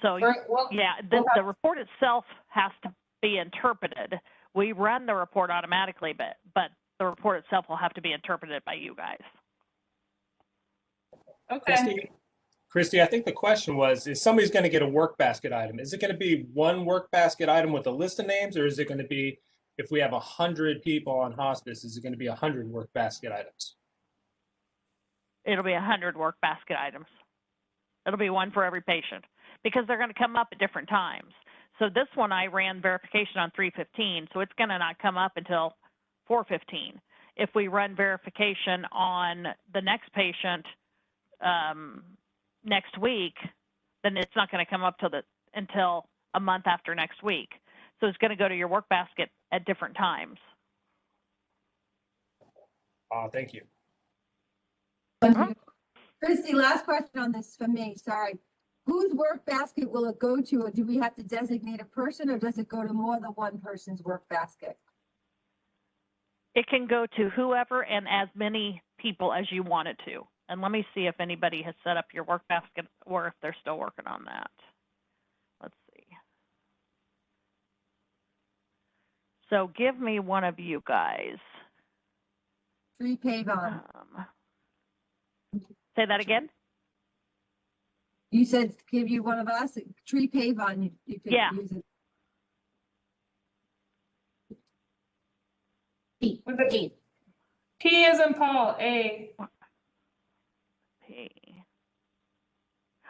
So Well, yeah, the report itself has to be interpreted. We run the report automatically, but the report itself will have to be interpreted by you guys. okay. Christy, I think the question was, is somebody's going to get a work basket item? Is it going to be one work basket item with a list of names, or is it going to be, if we have 100 people on hospice, is it going to be 100 work basket items? It'll be 100 work basket items. It'll be one for every patient because they're going to come up at different times. So this one I ran verification on 3/15, so it's going to not come up until 4/15. If we run verification on the next patient next week, then it's not going to come up until a month after next week. So it's going to go to your work basket at different times. Thank you. Christy, last question on this for me, sorry. Whose work basket will it go to, or do we have to designate a person, or does it go to more than one person's work basket? It can go to whoever and as many people as you want it to. And let me see if anybody has set up your work basket or if they're still working on that. Let's see. So give me one of you guys. Free Pavon. Say that again? You said give you one of us, Tree Pavon, you could Yeah. use it. With a P. P as in Paul, A. P.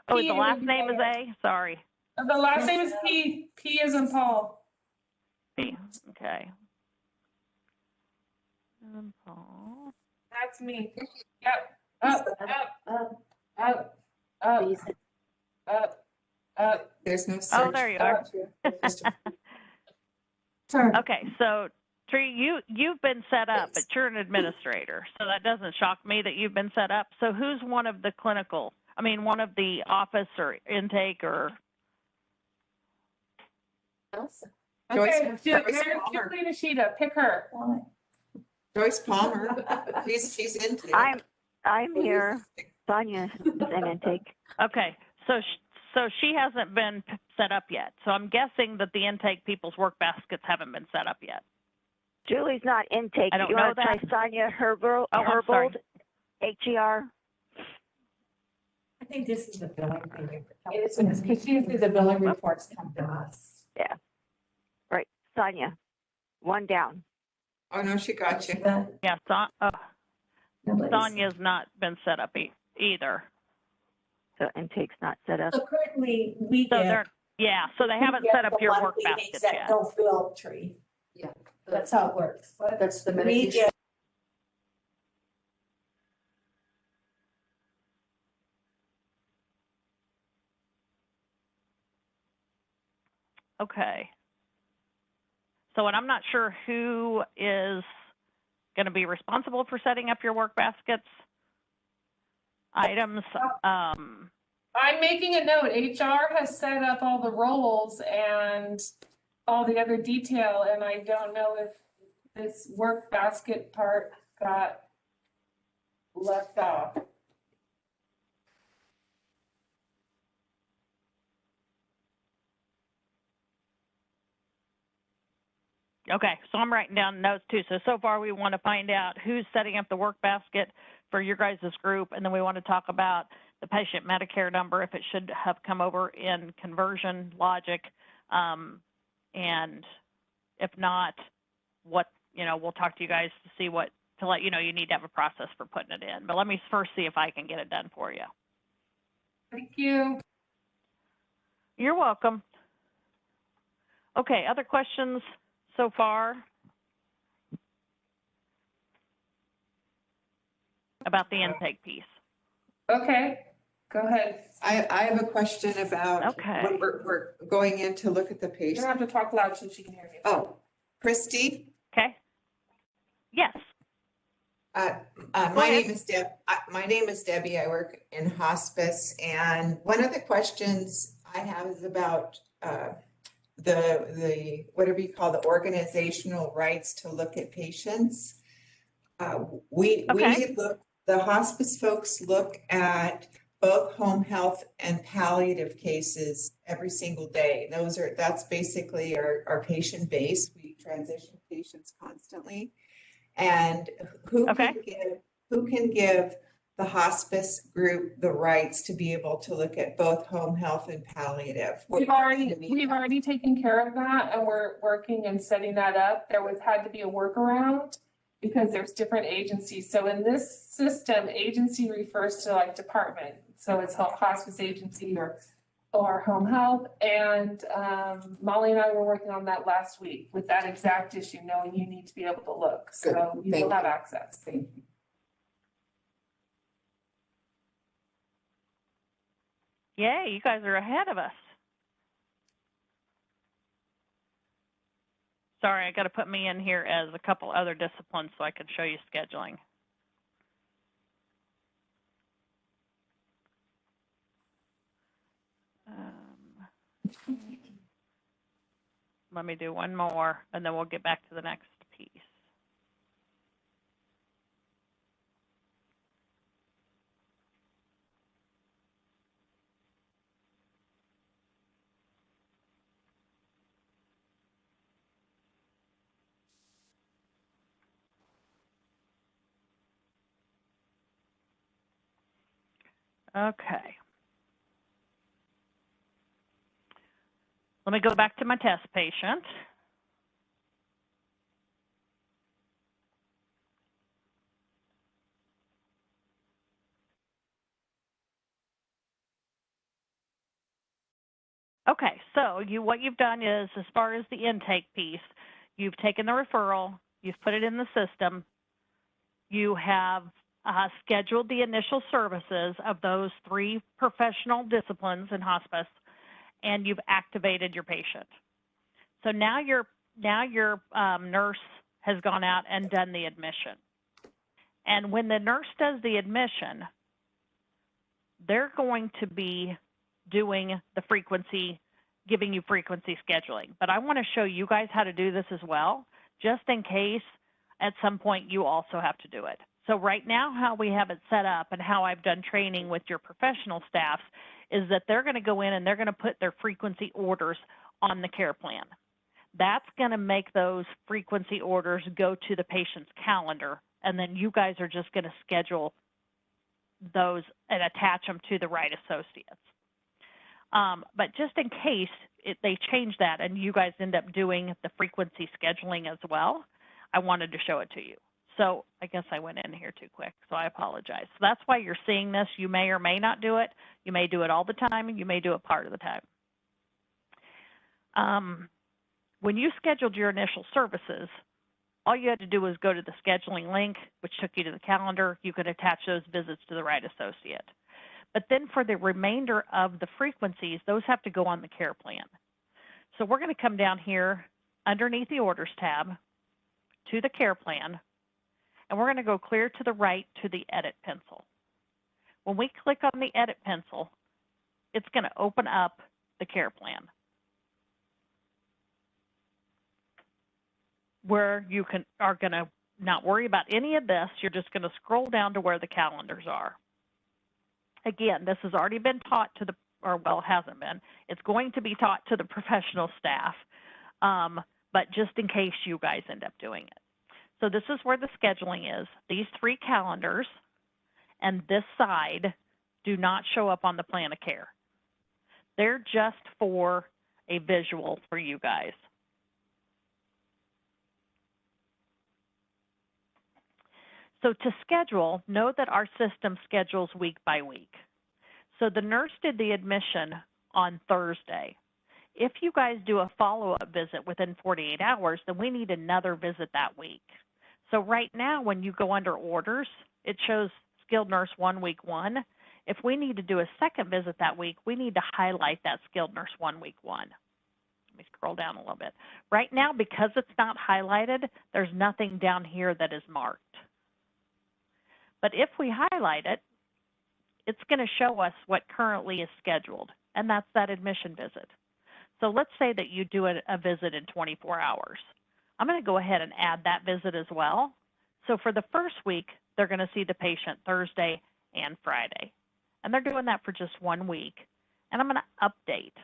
Oh, P the last would be name is better. A? Sorry. The last name is P. P as in Paul. P. Okay. Paul. That's me. Yep. Up, up, up. There's no Oh, search. there you are. Turn. Okay, so Tree, you've been set up, but you're an administrator, so that doesn't shock me that you've been set up. So who's one of the one of the office or intake or? Okay, Julie Nishida, pick her. Joyce Palmer, she's into. I'm here. Sonya's an intake. Okay, so she hasn't been set up yet. So I'm guessing that the intake people's work baskets haven't been set up yet. Julie's not intake. I don't you know want to try that. Sonia Herbold? I'm sorry. H-E-R? I think this is the billing thing. It's because usually the billing reports come to us. Yeah. Right. Sonia. One down. Oh, no, she got you. Yeah, Sonia's not been set up either. So intake's not set up. So currently, we So get. so they haven't set up your work baskets that yet. don't fill Tree. Yeah, that's how it works. That's the We medication. get. Okay. So, and I'm not sure who is going to be responsible for setting up your work baskets items. I'm making a note. HR has set up all the roles and all the other detail, and I don't know if this work basket part got left off. Okay, so I'm writing down notes too. So far we want to find out who's setting up the work basket for your guys' group, and then we want to talk about the patient Medicare number, if it should have come over in conversion logic, and if not, we'll talk to you guys to see to let you know you need to have a process for putting it in. But let me first see if I can get it done for you. Thank you. You're welcome. Okay, other questions so far about the intake piece? Okay, go ahead. I have a question about Okay. when we're going in to look at the You don't patient. have to talk loud so she can hear you. Oh, Christy, Okay. Yes. my ahead. name is my name is Debbie. I work in hospice, and one of the questions I have is about the whatever you call the organizational rights to look at patients. We Okay. look, the hospice folks look at both home health and palliative cases every single day. That's basically our patient base. We transition patients constantly. And who can give the hospice group the rights to be able to look at both home health and palliative? We've already taken care of that, and we're working and setting that up. There had to be a workaround because there's different agencies. So in this system, agency refers to like department. So it's hospice agency or home health. And Molly and I were working on that last week with that exact issue, knowing you need to be able to look. So you will have access. Thank you. Yay, you guys are ahead of us. Sorry, I got to put me in here as a couple other disciplines so I can show you scheduling. Let me do one more, and then we'll get back to the next piece. Okay. Let me go back to my test patient. Okay, so what you've done is, as far as the intake piece, you've taken the referral, you've put it in the system, you have scheduled the initial services of those 3 professional disciplines in hospice, and you've activated your patient. So now your nurse has gone out and done the admission. And when the nurse does the admission, they're going to be doing the frequency, giving you frequency scheduling. But I want to show you guys how to do this as well, just in case at some point you also have to do it. So right now, how we have it set up and how I've done training with your professional staffs is that they're going to go in and they're going to put their frequency orders on the care plan. That's going to make those frequency orders go to the patient's calendar, and then you guys are just going to schedule those and attach them to the right associates. But just in case they change that and you guys end up doing the frequency scheduling as well, I wanted to show it to you. So I guess I went in here too quick, so I apologize. So that's why you're seeing this. You may or may not do it. You may do it all the time, and you may do it part of the time. When you scheduled your initial services, all you had to do was go to the scheduling link, which took you to the calendar. You could attach those visits to the right associate. But then for the remainder of the frequencies, those have to go on the care plan. So we're going to come down here underneath the orders tab to the care plan, and we're going to go clear to the right to the edit pencil. When we click on the edit pencil, it's going to open up the care plan, where you are going to not worry about any of this. You're just going to scroll down to where the calendars are. Again, this has already been taught to it hasn't been. It's going to be taught to the professional staff, but just in case you guys end up doing it. So this is where the scheduling is. These 3 calendars and this side do not show up on the plan of care. They're just for a visual for you guys. So to schedule, know that our system schedules week by week. So the nurse did the admission on Thursday. if you guys do a follow-up visit within 48 hours, then we need another visit that week. So right now, when you go under orders, it shows skilled nurse 1 week 1. If we need to do a second visit that week, we need to highlight that skilled nurse 1 week 1. Let me scroll down a little bit. Right now, because it's not highlighted, there's nothing down here that is marked. But if we highlight it, it's going to show us what currently is scheduled, and that's that admission visit. So let's say that you do a visit in 24 hours. I'm going to go ahead and add that visit as well. So for the first week, they're going to see the patient Thursday and Friday. And they're doing that for just 1 week. And I'm going to update.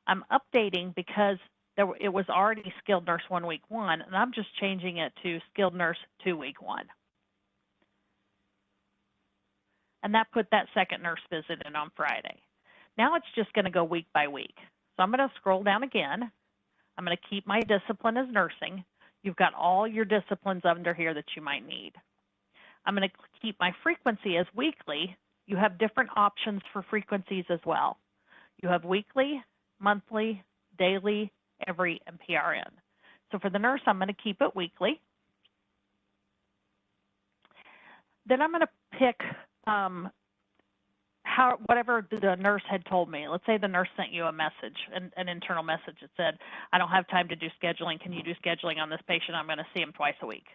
I'm updating because it was already skilled nurse 1 week 1, and I'm just changing it to skilled nurse 2 week 1. And that put that second nurse visit in on Friday. Now it's just going to go week by week. So I'm going to scroll down again. I'm going to keep my discipline as nursing. You've got all your disciplines under here that you might need. I'm going to keep my frequency as weekly. You have different options for frequencies as well. You have weekly, monthly, daily, every, and PRN. So for the nurse, I'm going to keep it weekly. Then I'm going to pick whatever the nurse had told me. Let's say the nurse sent you a message, an internal message that said, I don't have time to do scheduling. Can you do scheduling on this patient? I'm going to see him twice a week.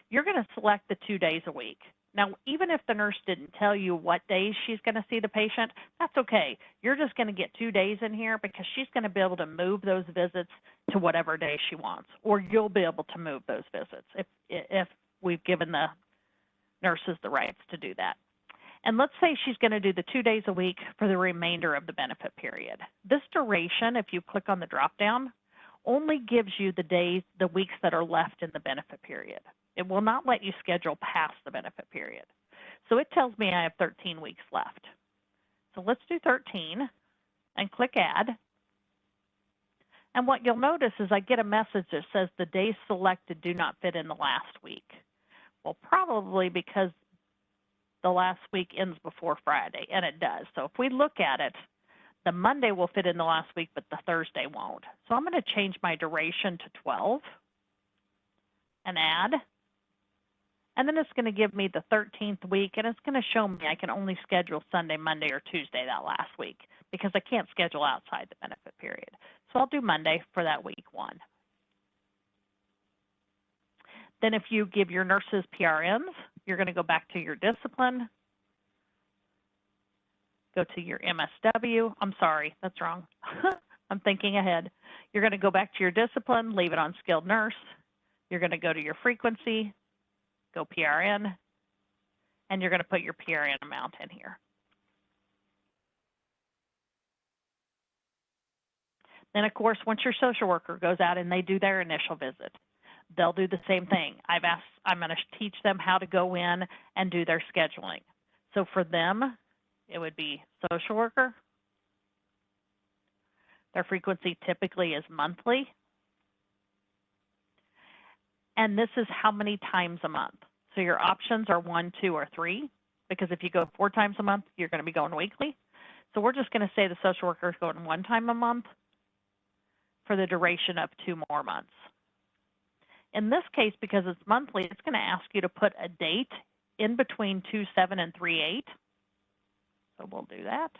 You're going to select the 2 days a week. Now, even if the nurse didn't tell you what days she's going to see the patient, that's okay. You're just going to get 2 days in here because she's going to be able to move those visits to whatever day she wants, or you'll be able to move those visits if we've given the nurses the rights to do that. And let's say she's going to do the 2 days a week for the remainder of the benefit period. This duration, if you click on the drop down, only gives you the weeks that are left in the benefit period. It will not let you schedule past the benefit period. So it tells me I have 13 weeks left. So let's do 13 and click add. And what you'll notice is I get a message that says the days selected do not fit in the last week. Well, probably because the last week ends before Friday, and it does. So if we look at it, the Monday will fit in the last week, but the Thursday won't. So I'm going to change my duration to 12 and add. And then it's going to give me the 13th week, and it's going to show me I can only schedule Sunday, Monday, or Tuesday that last week because I can't schedule outside the benefit period. So I'll do Monday for that week 1. Then if you give your nurses PRNs, you're going to go back to your discipline, go to your MSW. I'm sorry, that's wrong. I'm thinking ahead. You're going to go back to your discipline, leave it on skilled nurse. You're going to go to your frequency, go PRN, and you're going to put your PRN amount in here. Then, of course, once your social worker goes out and they do their initial visit, they'll do the same thing. I'm going to teach them how to go in and do their scheduling. So for them, it would be social worker. Their frequency typically is monthly. And this is how many times a month. So your options are 1, 2, or 3, because if you go 4 times a month, you're going to be going weekly. So we're just going to say the social worker is going 1 time a month for the duration of 2 more months. In this case, because it's monthly, it's going to ask you to put a date in between 2/7 and 3/8. So we'll do that.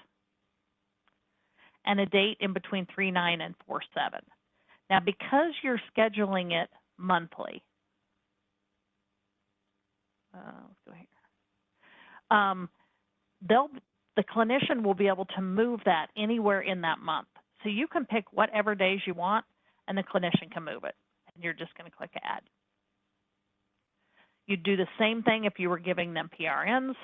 And a date in between 3/9 and 4/7. Now, because you're scheduling it monthly, let's go here. The clinician will be able to move that anywhere in that month. So you can pick whatever days you want, and the clinician can move it. And you're just going to click add. You'd do the same thing if you were giving them PRNs.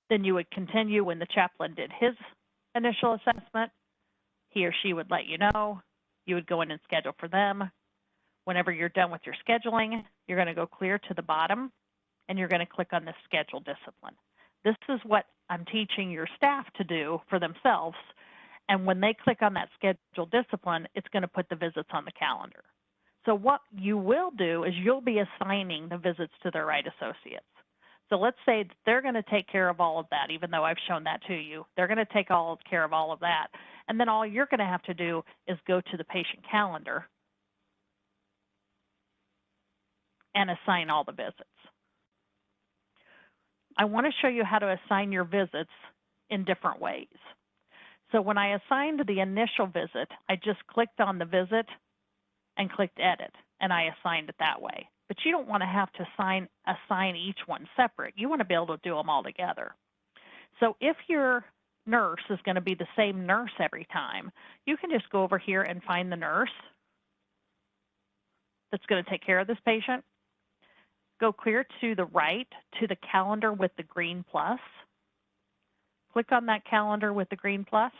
Then you would continue when the chaplain did his initial assessment. He or she would let you know. You would go in and schedule for them. Whenever you're done with your scheduling, you're going to go clear to the bottom, and you're going to click on the schedule discipline. This is what I'm teaching your staff to do for themselves. And when they click on that schedule discipline, it's going to put the visits on the calendar. So what you will do is you'll be assigning the visits to the right associates. So let's say that they're going to take care of all of that, even though I've shown that to you. They're going to take care of all of that. And then all you're going to have to do is go to the patient calendar and assign all the visits. I want to show you how to assign your visits in different ways. So when I assigned the initial visit, I just clicked on the visit and clicked edit, and I assigned it that way. But you don't want to have to assign each one separate. You want to be able to do them all together. So if your nurse is going to be the same nurse every time, you can just go over here and find the nurse that's going to take care of this patient. Go clear to the right to the calendar with the green plus. Click on that calendar with the green plus.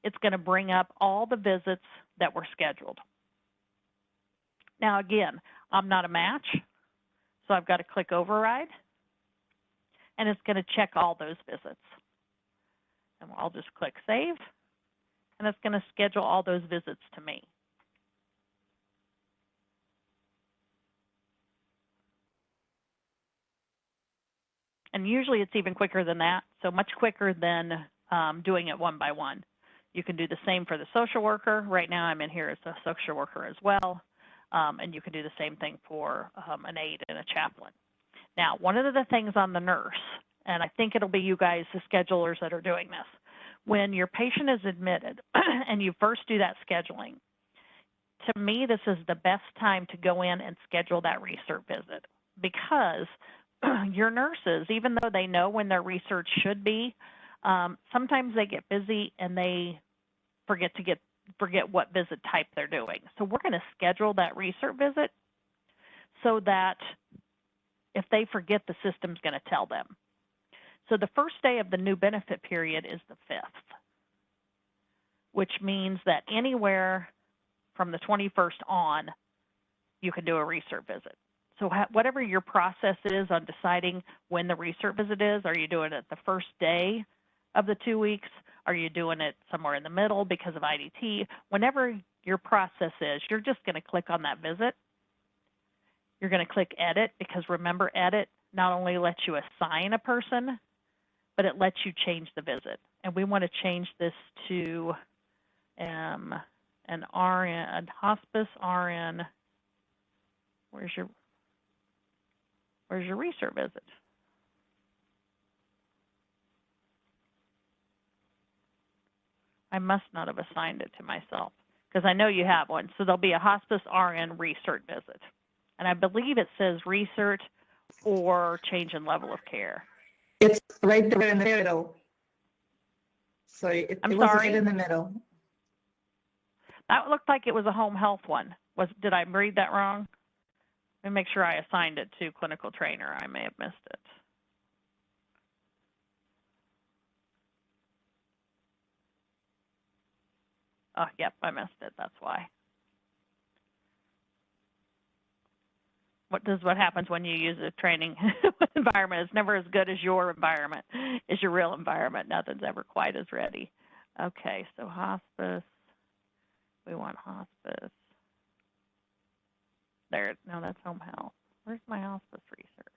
It's going to bring up all the visits that were scheduled. Now again, I'm not a match, so I've got to click override, and it's going to check all those visits. And I'll just click save, and it's going to schedule all those visits to me. And usually it's even quicker than that, so much quicker than doing it one by one. You can do the same for the social worker. Right now I'm in here as a social worker as well. And you can do the same thing for an aide and a chaplain. Now, one of the things on the nurse, and I think it'll be you guys, the schedulers, that are doing this, when your patient is admitted and you first do that scheduling, to me, this is the best time to go in and schedule that recert visit, because your nurses, even though they know when their research should be, sometimes they get busy and they forget what visit type they're doing. So we're going to schedule that research visit so that if they forget, the system's going to tell them. So the first day of the new benefit period is the 5th, which means that anywhere from the 21st on, you can do a research visit. So whatever your process is on deciding when the research visit is, are you doing it the first day of the 2 weeks? Are you doing it somewhere in the middle because of IDT? Whenever your process is, you're just going to click on that visit. You're going to click edit, because remember, edit not only lets you assign a person, but it lets you change the visit. And we want to change this to an RN, a hospice RN. Where's your research visit? I must not have assigned it to myself, because I know you have one. So there'll be a hospice RN research visit. And I believe it says research or change in level of care. It's right there in the middle. So it was right in the middle. That looked like it was a home health one. Did I read that wrong? Let me make sure I assigned it to clinical trainer. I may have missed it. Oh, yep, I missed it. That's why. What happens when you use a training environment? It's never as good as your environment, as your real environment. Nothing's ever quite as ready. Okay, so hospice. We want hospice. There. No, that's home health. Where's my hospice research?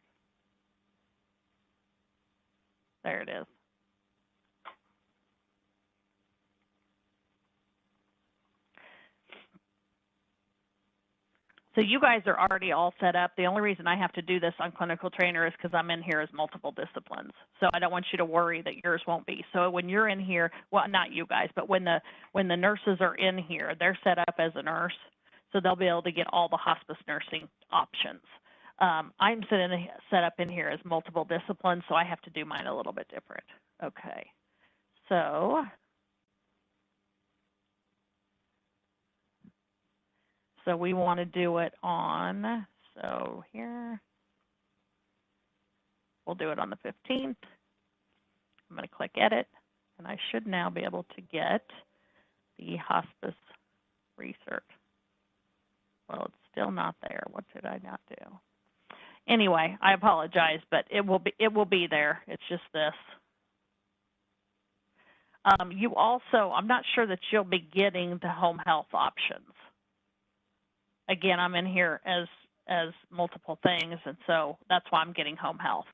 There it is. So you guys are already all set up. The only reason I have to do this on clinical trainer is because I'm in here as multiple disciplines. So I don't want you to worry that yours won't be. So when you're in here, well, not you guys, but when the nurses are in here, they're set up as a nurse. So they'll be able to get all the hospice nursing options. I'm set up in here as multiple disciplines, so I have to do mine a little bit different. Okay. So we want to do it on, so here, we'll do it on the 15th. I'm going to click edit, and I should now be able to get the hospice research. Well, it's still not there. What did I not do? Anyway, I apologize, but it will be there. It's just this. You also, I'm not sure that you'll be getting the home health options. Again, I'm in here as as multiple things, and so that's why I'm getting home health.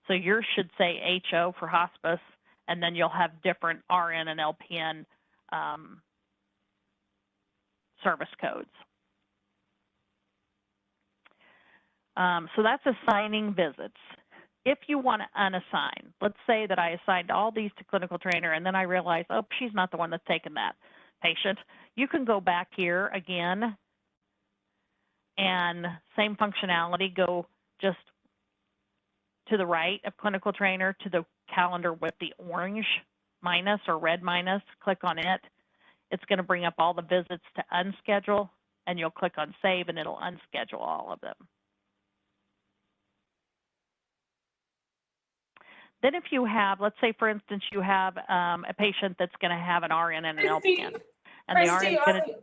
So yours should say HO for hospice, and then you'll have different RN and LPN service codes. So that's assigning visits. If you want to unassign, let's say that I assigned all these to clinical trainer and then I realize, oh, she's not the one that's taken that patient. You can go back here again and same functionality, go just to the right of clinical trainer to the calendar with the orange minus or red minus, click on it. It's going to bring up all the visits to unschedule, and you'll click on save and it'll unschedule all of them. Then if you have, let's say for instance, you have a patient that's going to have an RN and an LPN. And the RN is going to,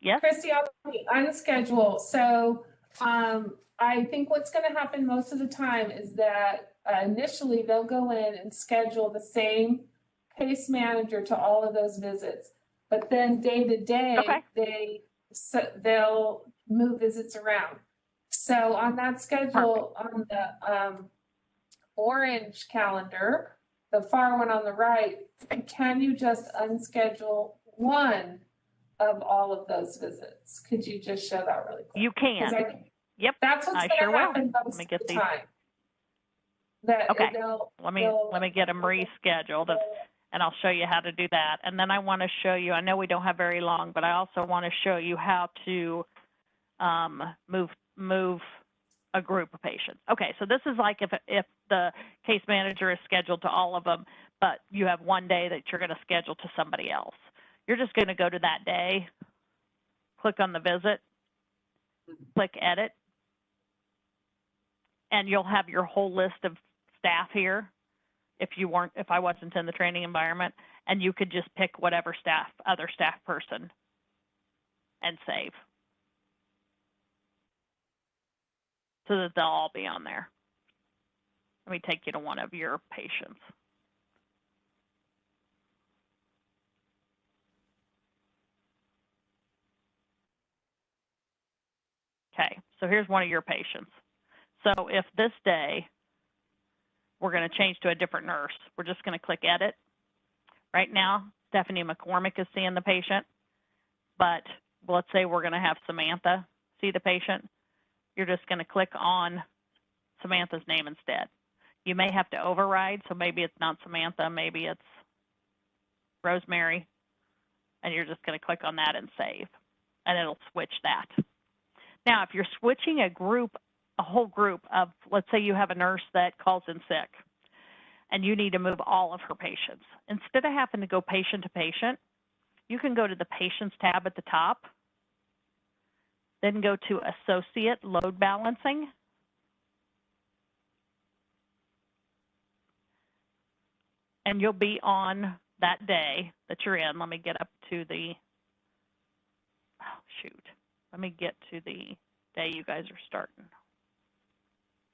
yes? Christy, on the unschedule. So I think what's going to happen most of the time is that initially they'll go in and schedule the same case manager to all of those visits. But then day to day, they'll move visits around. So on that schedule, on the orange calendar, the far one on the right, can you just unschedule one of all of those visits? Could you just show that really quick? You can. Yep. That's what's going to happen most of the time. Okay. Let me get them rescheduled, and I'll show you how to do that. And then I want to show you, I know we don't have very long, but I also want to show you how to move a group of patients. Okay, so this is like if the case manager is scheduled to all of them, but you have one day that you're going to schedule to somebody else. You're just going to go to that day, click on the visit, click edit, and you'll have your whole list of staff here if I wasn't in the training environment, and you could just pick whatever other staff person and save, so that they'll all be on there. Let me take you to one of your patients. Okay, so here's one of your patients. So if this day we're going to change to a different nurse, we're just going to click edit. Right now, Stephanie McCormick is seeing the patient, but let's say we're going to have Samantha see the patient. You're just going to click on Samantha's name instead. You may have to override, so maybe it's not Samantha, maybe it's Rosemary, and you're just going to click on that and save, and it'll switch that. Now, if you're switching a whole group of, let's say you have a nurse that calls in sick, and you need to move all of her patients. Instead of having to go patient to patient, you can go to the Patients tab at the top, then go to Associate Load Balancing, and you'll be on that day that you're in. Let me get up to the, let me get to the day you guys are starting.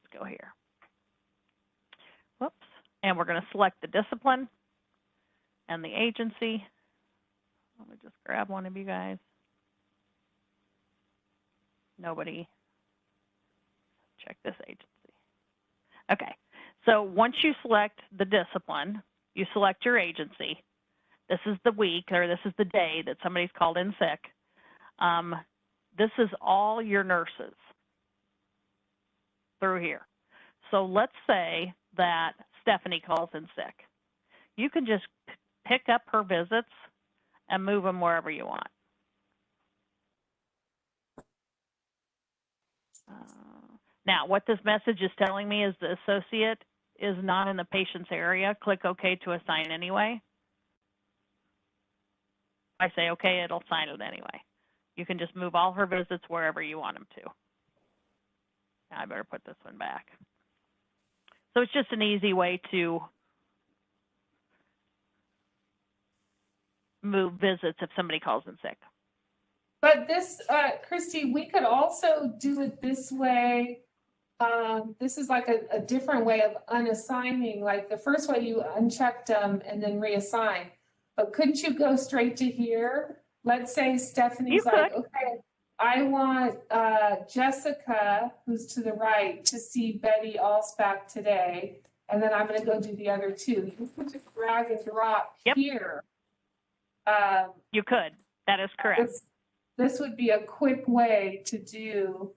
Let's go here. Whoops. And we're going to select the discipline and the agency. Let me just grab one of you guys. Nobody. Check this agency. Okay. So once you select the discipline, you select your agency. This is the week, or this is the day that somebody's called in sick. This is all your nurses through here. So let's say that Stephanie calls in sick. You can just pick up her visits and move them wherever you want. Now, what this message is telling me is the associate is not in the patient's area. Click OK to assign anyway. I say OK, it'll assign it anyway. You can just move all her visits wherever you want them to. Now I better put this one back. So it's just an easy way to move visits if somebody calls in sick. But this, Christy, we could also do it this way. This is like a different way of unassigning. Like the first way you unchecked them and then reassign. But couldn't you go straight to here? Let's say Stephanie's like, okay, I want Jessica, who's to the right, to see Betty Allspack today. And then I'm going to go do the other two. You can just drag and drop here. You could. That is correct. This would be a quick way to do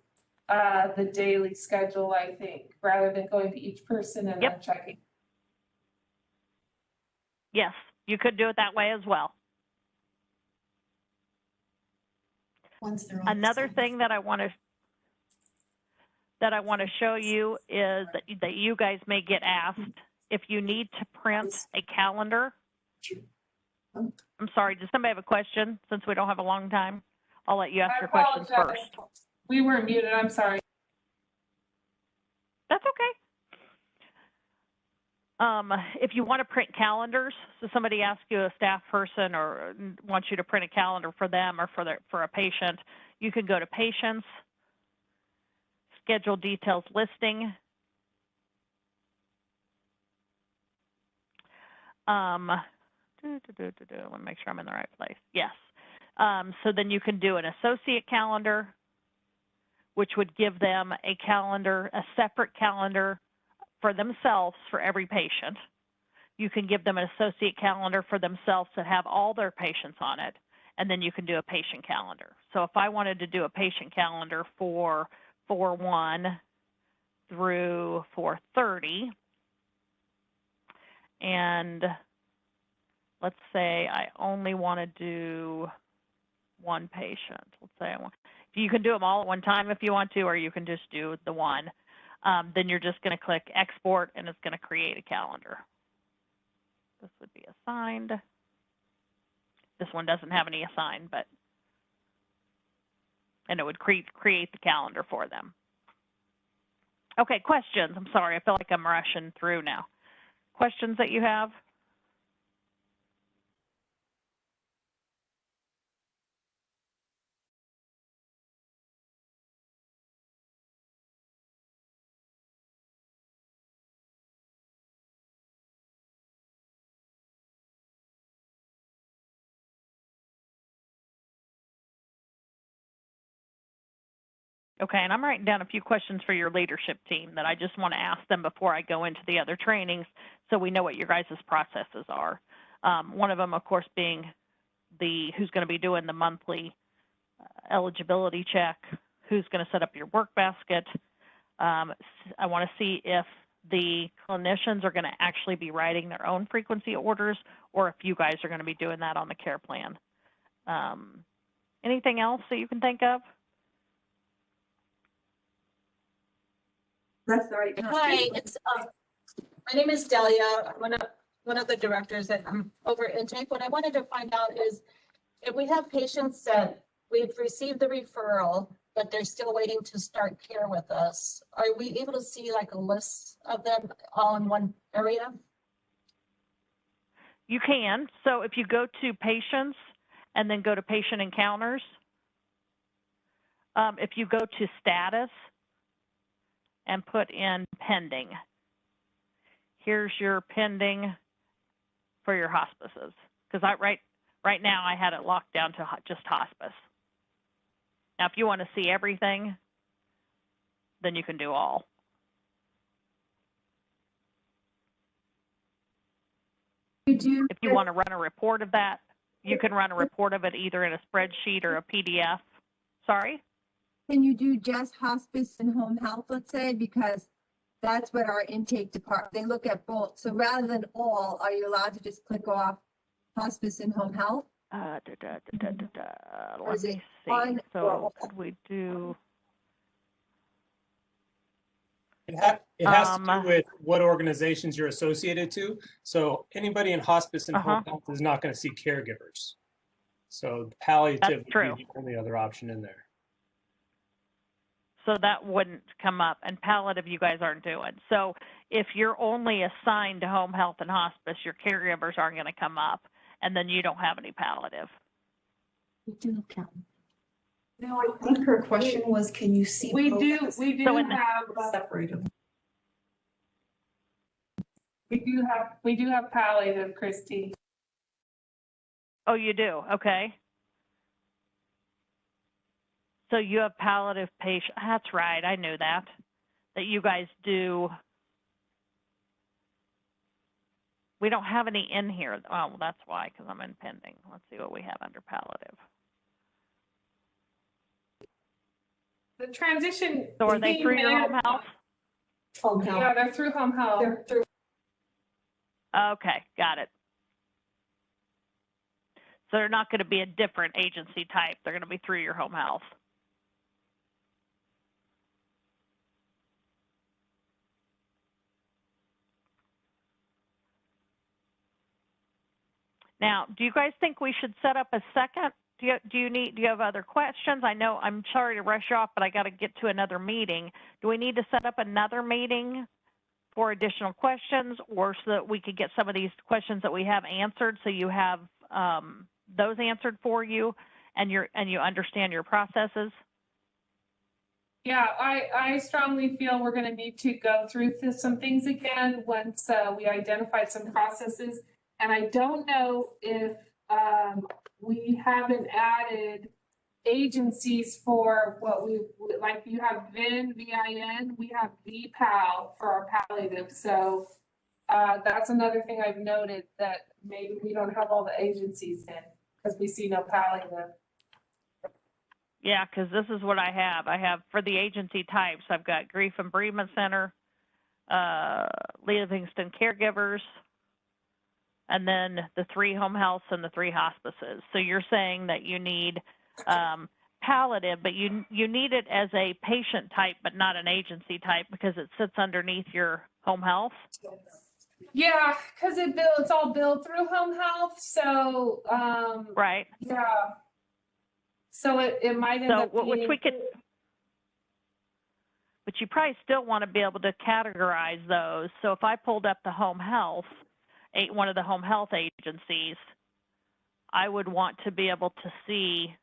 the daily schedule, I think, rather than going to each person and then checking. Yes, you could do it that way as well. Another thing that I want to show you is that you guys may get asked if you need to print a calendar. I'm sorry, does somebody have a question since we don't have a long time? I'll let you ask your questions first. We weren't muted, I'm sorry. That's okay. If you want to print calendars, so somebody asks you, a staff person, or wants you to print a calendar for them or for a patient, you can go to Patients, Schedule Details Listing. I want to make sure I'm in the right place. Yes. So then you can do an associate calendar, which would give them a calendar, a separate calendar for themselves for every patient. You can give them an associate calendar for themselves that have all their patients on it, and then you can do a patient calendar. So if I wanted to do a patient calendar for 4/1 through 4/30, and let's say I only want to do one patient. Let's say you can do them all at one time if you want to, or you can just do the one. Then you're just going to click Export, and it's going to create a calendar. This would be assigned. This one doesn't have any assigned, and it would create the calendar for them. Okay, questions. I'm sorry, I feel like I'm rushing through now. Questions that you have? Okay, and I'm writing down a few questions for your leadership team that I just want to ask them before I go into the other trainings so we know what your guys' processes are. One of them, of course, being who's going to be doing the monthly eligibility check, who's going to set up your work basket. I want to see if the clinicians are going to actually be writing their own frequency orders or if you guys are going to be doing that on the care plan. Anything else that you can think of? That's right. Hi, it's my name is Delia. I'm one of the directors at over intake. What I wanted to find out is if we have patients that we've received the referral, but they're still waiting to start care with us, are we able to see like a list of them all in one area? You can. So if you go to Patients and then go to Patient Encounters, if you go to Status and put in Pending, here's your pending for your hospices. Because right now I had it locked down to just hospice. Now, if you want to see everything, then you can do all. If you want to run a report of that, you can run a report of it either in a spreadsheet or a PDF. Sorry? Can you do just hospice and home health, let's say, because that's what our intake department, they look at both. So rather than all, are you allowed to just click off hospice and home health? Let Or is me it see. one So or could we do? It has to do with what organizations you're associated to. So anybody in hospice and home health is not going to see caregivers. So palliative would be the only other option in there. So that wouldn't come up, and palliative you guys aren't doing. So if you're only assigned to home health and hospice, your caregivers aren't going to come up, and then you don't have any palliative. We do count. No, I think her question was, can you see? We both? do have Separate them. We do have palliative, Christy. Oh, you do? Okay. So you have palliative patient, that's right, I knew that you guys do. We don't have any in here. Oh, well, that's why, because I'm in pending. Let's see what we have under palliative. The transition. So are they through your home health? Home health. Yeah, they're through home health. They're through. Okay, got it. So they're not going to be a different agency type. They're going to be through your home health. Now, do you guys think we should set up a second? Do you have other questions? I know, I'm sorry to rush off, but I got to get to another meeting. Do we need to set up another meeting for additional questions, or so that we could get some of these questions that we have answered, so you have those answered for you, and you understand your processes? Yeah, I strongly feel we're going to need to go through some things again once we identified some processes. And I don't know if we haven't added agencies for what we like. You have VIN, VIN, we have VPAL for our palliative. So that's another thing I've noted, that maybe we don't have all the agencies in because we see no palliative. Yeah, because this is what I have. I have, for the agency types, I've got Grief and Bereavement Center, Livingston Caregivers, and then the 3 home healths and the 3 hospices. So you're saying that you need palliative, but you need it as a patient type, but not an agency type, because it sits underneath your home health? Yeah, because it's all billed through home health. So right. Yeah. So it might end up being, which we could, but you probably still want to be able to categorize those. So if I pulled up the home health, one of the home health agencies, I would want to be able to see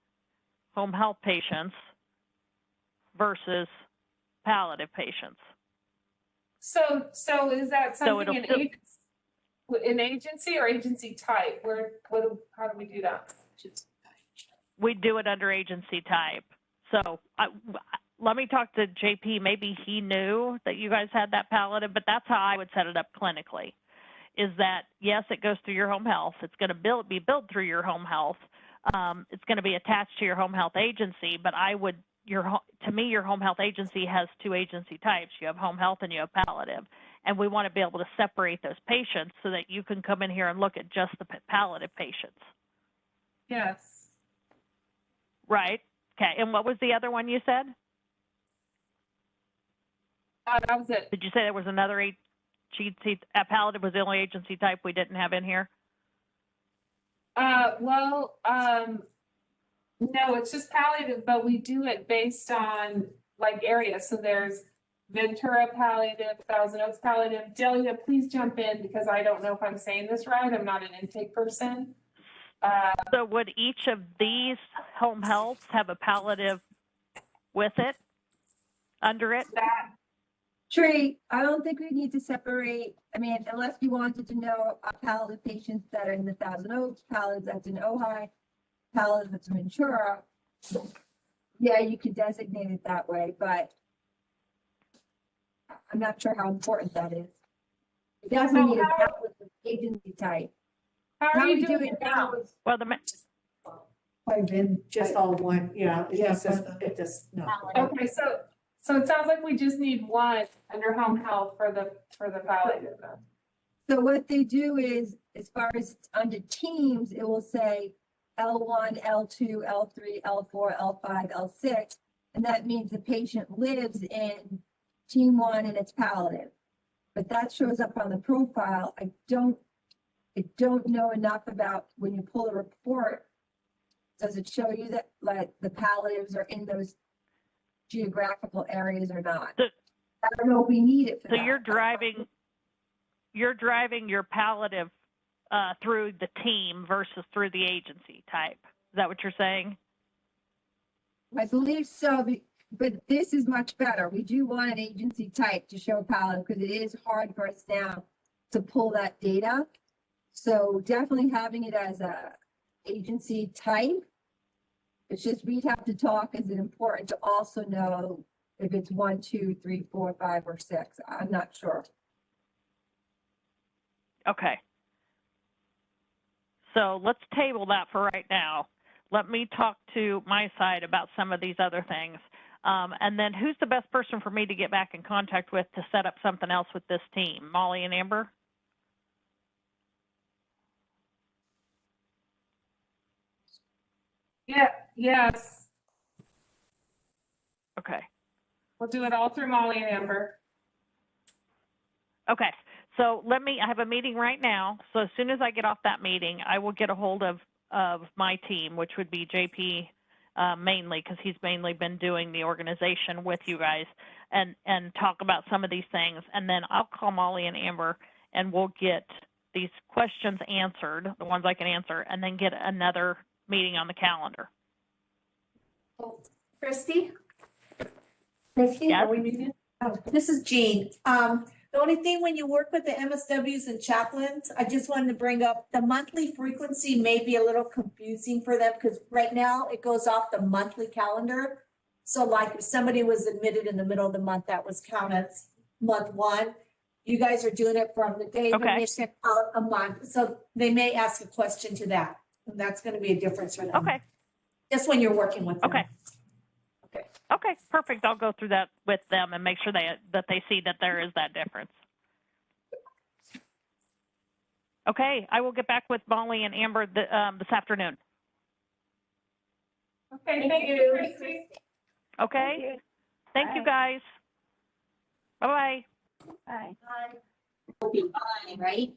home health patients versus palliative patients. So is that something an agency or agency type? How do we do that? We do it under agency type. So let me talk to JP. Maybe he knew that you guys had that palliative, but that's how I would set it up clinically. Is that, yes, it goes through your home health. It's going to be billed through your home health. It's going to be attached to your home health agency, but to me, your home health agency has 2 agency types. You have home health and you have palliative. And we want to be able to separate those patients so that you can come in here and look at just the palliative patients. Yes. Right. Okay. And what was the other one you said? That was it. Did you say there was another agency? Palliative was the only agency type we didn't have in here? No, it's just palliative, but we do it based on like areas. So there's Ventura palliative, Thousand Oaks palliative. Delia, please jump in because I don't know if I'm saying this right. I'm not an intake person. So would each of these home healths have a palliative with it, under it? Tree, I don't think we need to separate. I mean, unless you wanted to know palliative patients that are in the Thousand Oaks, palliative that's in Ojai, palliative that's in Ventura. Yeah, you could designate it that way, but I'm not sure how important that is. It doesn't need a palliative agency type. How are you doing it now? Well, I've been just all one, yeah. It just, no. Okay, so it sounds like we just need one under home health for the palliative. So what they do is, as far as under teams, it will say L1, L2, L3, L4, L5, L6. And that means the patient lives in team 1 and it's palliative. But that shows up on the profile. I don't know enough about when you pull a report. Does it show you that like the palliatives are in those geographical areas or not? I don't know if we need it for that. So you're driving your palliative through the team versus through the agency type. Is that what you're saying? I believe so, but this is much better. We do want an agency type to show palliative because it is hard for us now to pull that data. So definitely having it as a agency type It's just we'd have to talk. Is it important to also know if it's 1, 2, 3, 4, 5, or 6? I'm not sure. Okay. So let's table that for right now. Let me talk to my side about some of these other things. And then who's the best person for me to get back in contact with to set up something else with this team? Molly and Amber? Yeah, yes. Okay. We'll do it all through Molly and Amber. Okay. So I have a meeting right now. So as soon as I get off that meeting, I will get a hold of my team, which would be JP mainly, because he's mainly been doing the organization with you guys, and talk about some of these things. And then I'll call Molly and Amber, and we'll get these questions answered, the ones I can answer, and then get another meeting on the calendar. Christy? Yes? Are we meeting? Oh, this is Jean. The only thing when you work with the MSWs and chaplains, I just wanted to bring up the monthly frequency may be a little confusing for them because right now it goes off the monthly calendar. So like if somebody was admitted in the middle of the month, that was counted as month 1. You guys are doing it from the day when they sent out a month. So they may ask a question to that. And that's going to be a difference for them. Okay. Just when you're working with them. Okay. Okay, perfect. I'll go through that with them and make sure that they see that there is that difference. Okay, I will get back with Molly and Amber this afternoon. Okay, thank you, Christy. Okay? Thank you, guys. Bye-bye. Bye. Bye. Right?